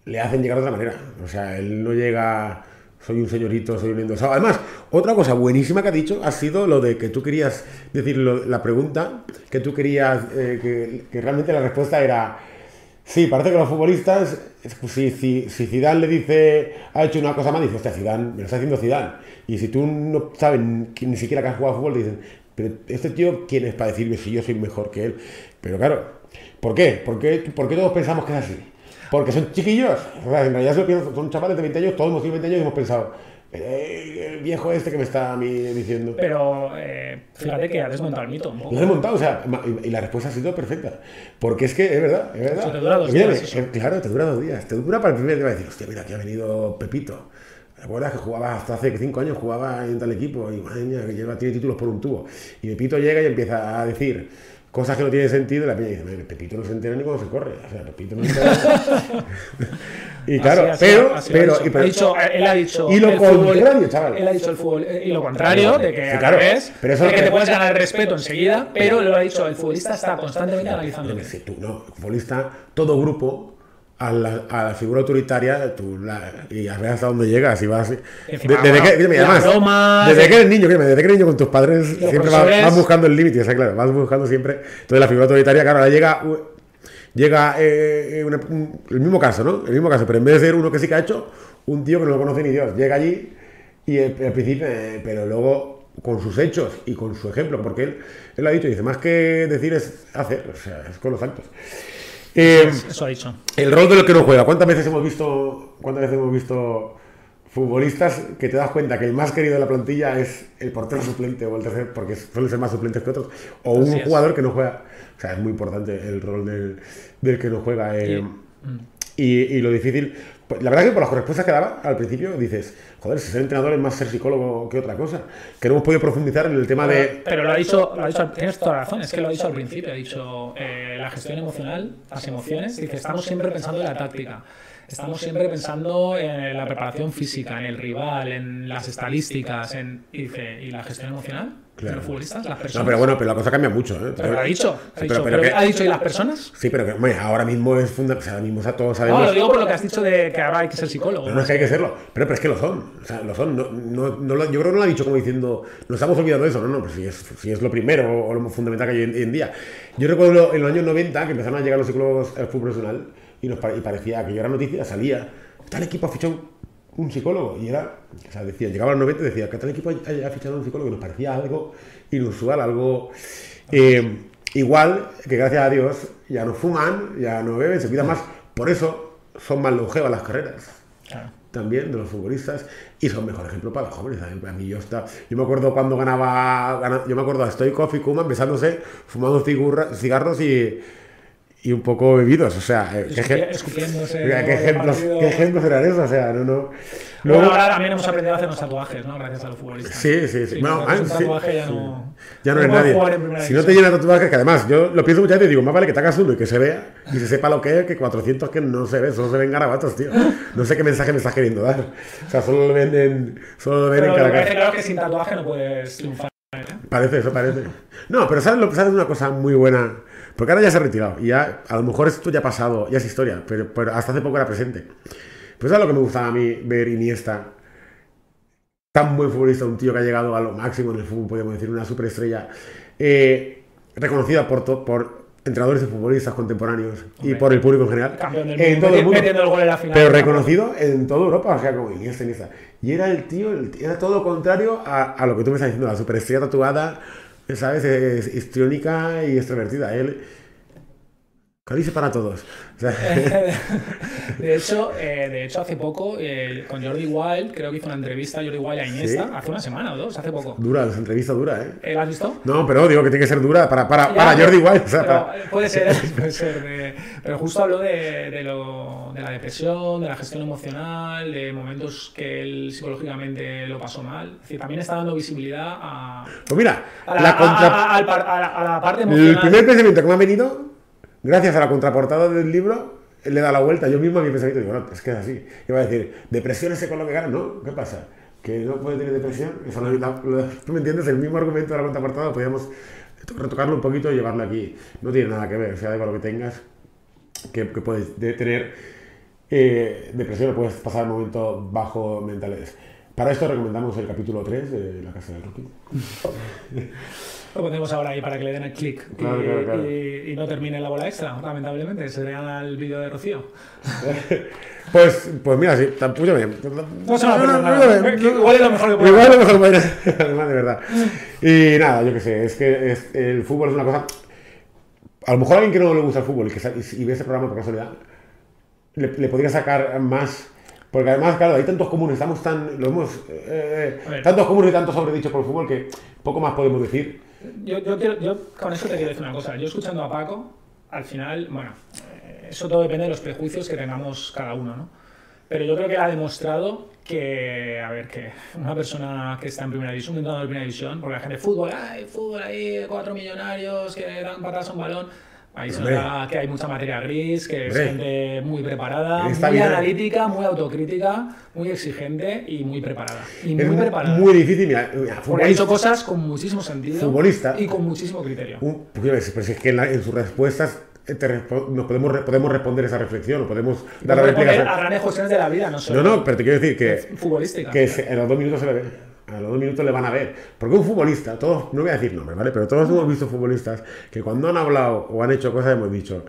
le hacen llegar de otra manera. O sea, él no llega, soy un señorito, soy un endosado. Además, otra cosa buenísima que ha dicho ha sido lo de que tú querías decir, la pregunta, que tú querías, que realmente la respuesta era, sí, parece que los futbolistas, si Zidane le dice, ha hecho una cosa mal, dice, hostia, Zidane, me lo está haciendo Zidane. Y si tú no sabes ni siquiera que has jugado a fútbol, te dicen, pero este tío, ¿quién es para decirme si yo soy mejor que él? Pero claro, ¿por qué? ¿Por qué todos pensamos que es así? Porque son chiquillos, o sea, en realidad son chavales de 20 años, todos hemos tenido 20 años y hemos pensado, el viejo este que me está a mí diciendo. Pero fíjate que ha desmontado el mito un poco. Lo he desmontado, o sea, y la respuesta ha sido perfecta. Porque es que es verdad, es verdad. Eso te dura 2 días. Claro, te dura 2 días. Te dura para el primer día, va a decir, hostia, mira, aquí ha venido Pepito. ¿Te acuerdas que jugaba hasta hace 5 años, jugaba en tal equipo? Y madre mía, que tiene títulos por un tubo. Y Pepito llega y empieza a decir cosas que no tienen sentido, y la peña dice, Pepito no se entera ni cuando se corre. O sea, Pepito no se entera. Y claro, él ha dicho y lo contrario, chaval. Él ha dicho el fútbol y lo contrario, de que, sí, claro, pero eso de que te puedes ganar el respeto enseguida, pero lo ha dicho, el futbolista está constantemente analizando. Si tú no, el futbolista, todo grupo, a la figura autoritaria, y a ver hasta dónde llegas, y vas. Desde que eres niño, con tus padres, siempre vas buscando el límite, o sea, claro, vas buscando siempre. Entonces la figura autoritaria, claro, ahora llega el mismo caso, ¿no? El mismo caso, pero en vez de ser uno que sí que ha hecho, un tío que no lo conoce ni Dios, llega allí y al principio, pero luego con sus hechos y con su ejemplo, porque él lo ha dicho, dice, más que decir es hacer, o sea, es con los actos. Eso ha dicho. El rol de lo que no juega. ¿Cuántas veces hemos visto futbolistas que te das cuenta que el más querido de la plantilla es el portero suplente o el tercer, porque suelen ser más suplentes que otros, o un jugador que no juega? O sea, es muy importante el rol del que no juega. Y lo difícil, pues, la verdad es que por las respuestas que daba al principio dices, joder, si ser entrenador es más ser psicólogo que otra cosa, que no hemos podido profundizar en el tema de... Pero lo ha dicho, tienes toda la razón, es que lo ha dicho al principio, ha dicho la gestión emocional, las emociones, dice, estamos siempre pensando en la táctica, estamos siempre pensando en la preparación física, en el rival, en las estadísticas, y dice, ¿y la gestión emocional? Claro. ¿Los futbolistas? ¿Las personas? No, pero bueno, pero la cosa cambia mucho, ¿eh? Pero lo ha dicho. ¿Ha dicho ¿y las personas? Sí, pero que ahora mismo es fundamental. O sea, ahora mismo todos sabemos... No, lo digo por lo que has dicho de que ahora hay que ser psicólogo. No es que hay que serlo, pero es que lo son. O sea, lo son. Yo creo que no lo ha dicho como diciendo, nos estamos olvidando de eso. No, pues si es lo primero o lo fundamental que hay hoy en día. Yo recuerdo en los años 90 que empezaron a llegar los psicólogos al fútbol profesional y parecía que yo era noticia, salía, tal equipo ha fichado un psicólogo, y era, o sea, decía, llegaba a los 90 y decía que tal equipo ha fichado un psicólogo, y nos parecía algo inusual, algo igual que gracias a Dios ya no fuman, ya no beben, se cuidan más, por eso son más longevas las carreras. Claro. También de los futbolistas, y son mejor ejemplo para los jóvenes. A mí yo me acuerdo cuando yo me acuerdo a Stoichkov y Koeman besándose, fumando cigarros y un poco bebidos, o sea, ¿qué ejemplos eran esos? O sea, no. Luego, ahora también hemos aprendido a hacernos tatuajes, ¿no? Gracias a los futbolistas. Sí. Bueno, un tatuaje ya no es nadie. Si no te llenas de tatuajes, que además, yo lo pienso muchas veces y digo, más vale que te hagas uno y que se vea y se sepa lo que es, que 400 que no se ve, solo se ven garabatos, tío. No sé qué mensaje me estás queriendo dar. O sea, solo lo ven en cada cara. Claro que sin tatuaje no puedes triunfar. Parece. No, pero ¿sabes una cosa muy buena? Porque ahora ya se ha retirado y ya, a lo mejor esto ya ha pasado, ya es historia, pero hasta hace poco era presente. Pues es lo que me gustaba a mí ver Iniesta, tan buen futbolista, un tío que ha llegado a lo máximo en el fútbol, podríamos decir, una superestrella, reconocida por entrenadores y futbolistas contemporáneos. Hombre, y por el público en general. Campeón del mundo, en todo el mundo, metiendo el gol en la final. Pero reconocido en toda Europa, o sea, como Iniesta. Y era era todo lo contrario a lo que tú me estás diciendo, la superestrella tatuada, ¿sabes? Es histriónica y extrovertida. Él Calice para todos. O sea, de hecho, hace poco, con Jordi Wild, creo que hizo una entrevista a Jordi Wild a Iniesta, ¿sí? Hace una semana o dos, hace poco. Dura, esa entrevista dura, ¿eh? ¿La has visto? No, pero digo que tiene que ser dura para Jordi Wild. O sea, puede ser. Pero justo habló de la depresión, de la gestión emocional, de momentos que él psicológicamente lo pasó mal. Es decir, también está dando visibilidad a... Pues mira, a la parte emocional. El primer pensamiento que me ha venido, gracias a la contraportada del libro, le da la vuelta. Yo mismo a mi pensamiento digo, no, es que es así. Iba a decir, depresión ese con lo que gana, ¿no? ¿Qué pasa? ¿Que no puede tener depresión? Eso ¿tú me entiendes? El mismo argumento de la contraportada podríamos retocarlo un poquito y llevarlo aquí. No tiene nada que ver, o sea, da igual lo que tengas, que puedes tener depresión o puedes pasar momentos bajos mentales. Para esto recomendamos el capítulo 3 de La Casa del Rookie. Lo ponemos ahora ahí para que le den el clic claro. y no termine la bola extra, lamentablemente. Se vean el vídeo de Rocío. Pues mira, sí, tampoco bien. No se va a perder nada. Igual es lo mejor que puede Igual es lo mejor que puede hacer, además, de verdad. Y nada, yo qué sé, es que el fútbol es una cosa... A lo mejor a alguien que no le gusta el fútbol y ve ese programa por casualidad, le podría sacar más... Porque además, claro, hay tantos comunes, tantos comunes y tantos sobredichos por el fútbol que poco más podemos decir. Yo con eso te quiero decir una cosa. Yo escuchando a Paco, al final, bueno, eso todo depende de los prejuicios que tengamos cada uno, ¿no? Pero yo creo que ha demostrado que, a ver, que una persona que está en primera división, un entrenador de primera división, porque la gente, fútbol ahí, 4 millonarios que dan patadas a un balón. Ahí se nota que hay mucha materia gris, que es gente muy preparada, muy analítica, muy autocrítica, muy exigente y muy preparada. Muy difícil, mira, porque ha hecho cosas con muchísimo sentido futbolista, y con muchísimo criterio. Pero es que en sus respuestas nos podemos responder esa reflexión, o podemos dar la explicación a grandes cuestiones de la vida, no solo. No, pero te quiero decir que futbolística. Que en los 2 minutos se le ve. A los 2 minutos le van a ver. Porque un futbolista, todos, no voy a decir nombres, ¿vale? Pero todos hemos visto futbolistas que cuando han hablado o han hecho cosas hemos dicho,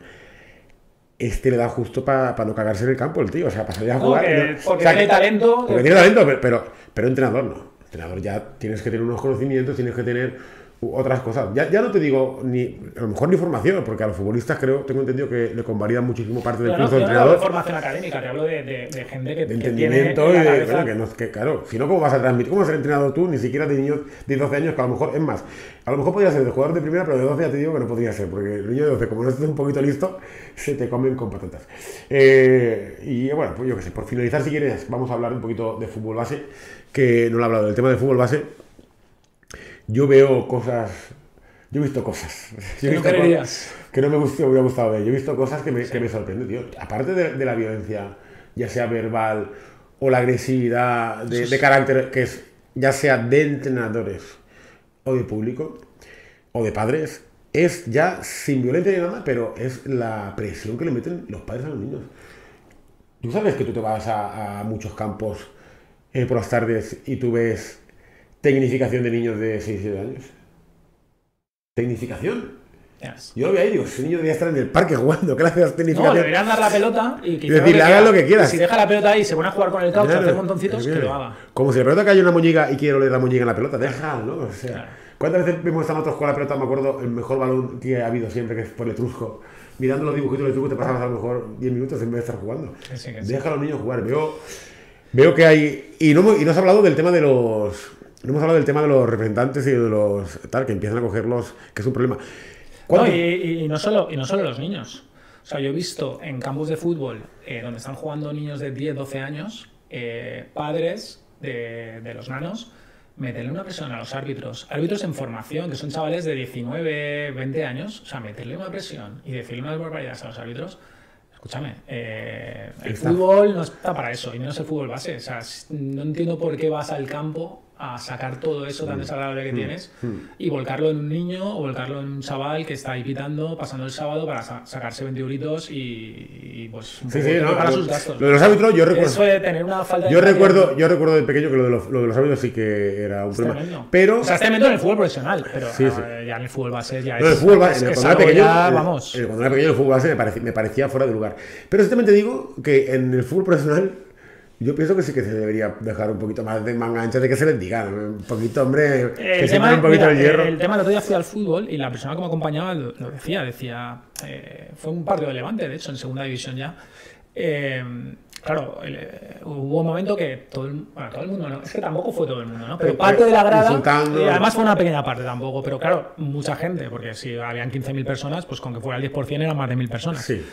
le da justo para no cagarse en el campo el tío, o sea, para salir a jugar. Porque tiene talento. Porque tiene talento, pero entrenador no. Entrenador ya tienes que tener unos conocimientos, tienes que tener otras cosas. Ya no te digo a lo mejor ni formación, porque a los futbolistas tengo entendido que le convalidan muchísimo parte del curso de entrenador. No hablo de formación académica, te hablo de gente que de entendimiento tiene que claro, si no, ¿cómo vas a transmitir? ¿Cómo vas a ser entrenador tú, ni siquiera de niños de 12 años, que a lo mejor, es más, a lo mejor podría ser de jugador de primera, pero de 12 ya te digo que no podría ser, porque el niño de 12, como no estés un poquito listo, se te comen con patatas. Y bueno, pues yo qué sé, por finalizar, si quieres, vamos a hablar un poquito de fútbol base, que no lo he hablado del tema de fútbol base. Yo veo cosas... Yo he visto cosas. Que no me hubiera gustado ver. Yo he visto cosas que me sorprenden, tío. Aparte de la violencia, ya sea verbal o la agresividad de carácter, que es ya sea de entrenadores o de público o de padres, es ya sin violencia ni nada, pero es la presión que le meten los padres a los niños. Tú sabes que tú te vas a muchos campos por las tardes y tú ves tecnificación de niños de 6-7 años. ¿Tecnificación? Yes. Yo lo veo ahí, digo, ese niño debería estar en el parque jugando. ¿Qué le haces tecnificación? No, deberían dar la pelota y decirle, hagan lo que quieras. Si deja la pelota ahí y se pone a jugar con el caucho, a hacer montoncitos, que lo haga. Como si la pelota cae una muñeca y quiero leer la muñeca en la pelota, déjalo, ¿no? O sea, ¿cuántas veces vemos a nosotros con la pelota? Me acuerdo, el mejor balón que ha habido siempre, que es por el Etrusco. Mirando los dibujitos del Etrusco te pasabas a lo mejor 10 minutos en vez de estar jugando. Sí. Deja a los niños jugar. Veo que hay... Y no has hablado del tema de los... No hemos hablado del tema de los representantes y de los tal, que empiezan a cogerlos, que es un problema. No, y no solo los niños. O sea, yo he visto en campos de fútbol donde están jugando niños de 10, 12 años, padres de los nanos, meterle una presión a los árbitros en formación, que son chavales de 19, 20 años, o sea, meterle una presión y decirle unas barbaridades a los árbitros. Escúchame, el fútbol no está para eso, y menos el fútbol base. O sea, no entiendo por qué vas al campo a sacar todo eso tan desagradable que tienes y volcarlo en un niño o volcarlo en un chaval que está ahí pitando, pasando el sábado para sacarse 20 euritos y pues para sus gastos. Lo de los árbitros, yo recuerdo. Eso de tener una falta de yo recuerdo de pequeño que lo de los árbitros sí que era un problema. Tremendo. Pero, o sea, es tremendo en el fútbol profesional, pero ya en el fútbol base ya no, es. El fútbol base, cuando era pequeño, vamos. Cuando era pequeño el fútbol base me parecía fuera de lugar. Pero simplemente digo que en el fútbol profesional Yo pienso que sí que se debería dejar un poquito más de manga ancha de que se les diga, ¿no? Un poquito, hombre, que se un poquito el hierro. El tema, el otro día fui al fútbol y la persona que me acompañaba lo decía, fue un partido de Levante, de hecho, en segunda división ya. Claro, hubo un momento que todo el mundo, no, es que tampoco fue todo el mundo, ¿no? Pero parte de la grada, además fue una pequeña parte tampoco, pero claro, mucha gente, porque si habían 15.000 personas, pues con que fuera el 10% eran más de 1.000 personas. Sí.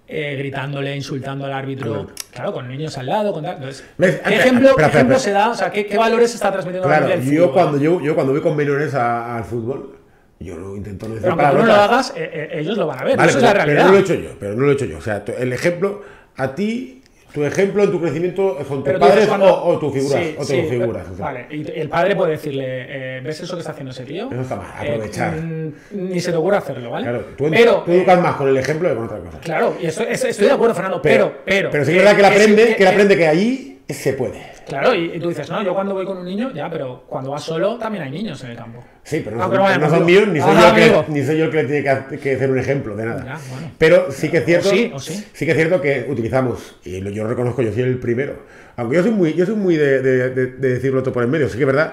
Gritándole, insultando al árbitro, claro, con niños al lado, con tal. Entonces, ¿ves? ¿qué ejemplo se da? O sea, ¿qué valores se está transmitiendo claro, el fútbol? yo cuando voy con menores al fútbol, yo no intento decir pero aunque tú no lo hagas, ellos lo van a ver. Vale, eso es la realidad. Pero no lo he hecho yo. O sea, el ejemplo, a ti, tu ejemplo en tu crecimiento son tus padres o tus figuras. Sí, o tus figuras. O sea. Vale, y el padre puede decirle, ¿ves eso que está haciendo ese tío? Eso está mal, aprovechar. Ni se te ocurre hacerlo, ¿vale? Claro, tú educas más con el ejemplo que con otra cosa. Claro, y estoy de acuerdo, Fernando, pero sí que es verdad que él aprende que allí se puede. Claro, y tú dices, no, yo cuando voy con un niño, ya, pero cuando vas solo también hay niños en el campo. Sí, pero no son míos, ni soy yo el que le tiene que hacer un ejemplo de nada. Ya, bueno. Pero sí que es cierto, sí que es cierto que utilizamos, y yo lo reconozco, yo soy el primero, aunque yo soy muy de decirlo todo por el medio, sí que es verdad.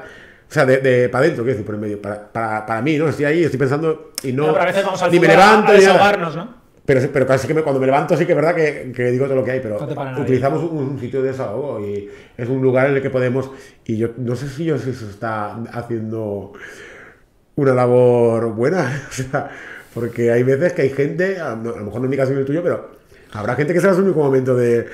O sea, para adentro, quiero decir, por el medio. Para mí, ¿no? Estoy ahí, estoy pensando y no. Pero a veces vamos ni me levanto a desahogarnos, ¿no? Pero casi que cuando me levanto sí que es verdad que digo todo lo que hay, pero utilizamos un sitio de desahogo y es un lugar en el que podemos, y yo no sé si eso está haciendo una labor buena, o sea, porque hay veces que hay gente, a lo mejor no es mi caso ni el tuyo, pero habrá gente que será su único momento de...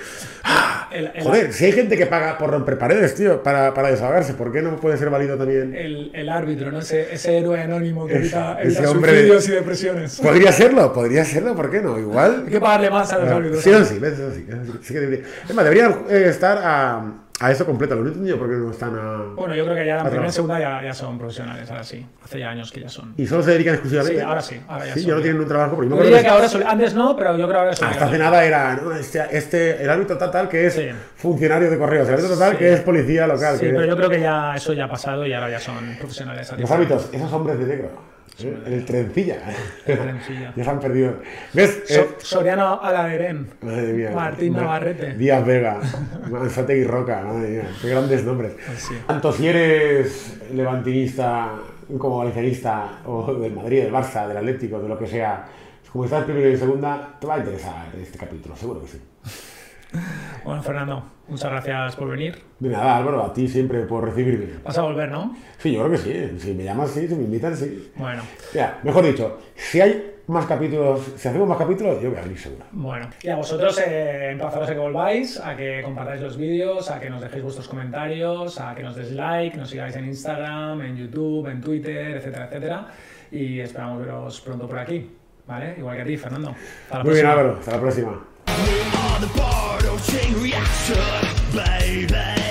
Joder, si hay gente que paga por romper paredes, tío, para desahogarse, ¿por qué no puede ser válido también? El árbitro, ¿no? Ese héroe anónimo que evita suicidios y depresiones. Podría serlo, ¿por qué no? Igual... Hay que pagarle más a los árbitros. Sí, sí que debería. Es más, deberían estar a eso completo. Lo no entiendo por qué no están a... Bueno, yo creo que ya en primera y segunda ya son profesionales, ahora sí. Hace ya años que ya son. ¿Y solo se dedican exclusivamente? Sí, ahora sí. Ahora ya sí, ya no tienen un trabajo. Porque yo diría que ahora antes no, pero yo creo que ahora son. Hasta hace nada era, ¿no? El árbitro tal que es funcionario de correos, el árbitro tal que es policía local. Sí, pero yo creo que ya eso ya ha pasado y ahora ya son profesionales. Los árbitros, esos hombres de negro. El trencilla. Ya se han perdido. ¿Ves? Soriano Alaverén. Madre mía. Martín Navarrete. Díaz Vega. Anzategui Roca. Madre mía. Qué grandes nombres. Sí. Tanto si eres levantinista como valencianista, o del Madrid, del Barça, del Atlético, de lo que sea, como estás primero y en segunda, te va a interesar este capítulo, seguro que sí. Bueno, Fernando, muchas gracias por venir. De nada, Álvaro, a ti siempre por recibirme. ¿Vas a volver, no? Sí, yo creo que sí. Si me llamas, sí. Si me invitan, sí. Bueno. Ya, mejor dicho, si hay más capítulos, si hacemos más capítulos, yo voy a venir seguro. Bueno, y a vosotros emplazaros a que volváis, a que compartáis los vídeos, a que nos dejéis vuestros comentarios, a que nos des like, nos sigáis en Instagram, en YouTube, en Twitter, etcétera, etcétera. Y esperamos veros pronto por aquí, ¿vale? Igual que a ti, Fernando. Hasta la próxima. Muy bien, Álvaro. Hasta la próxima. We are the part of chain reaction, baby.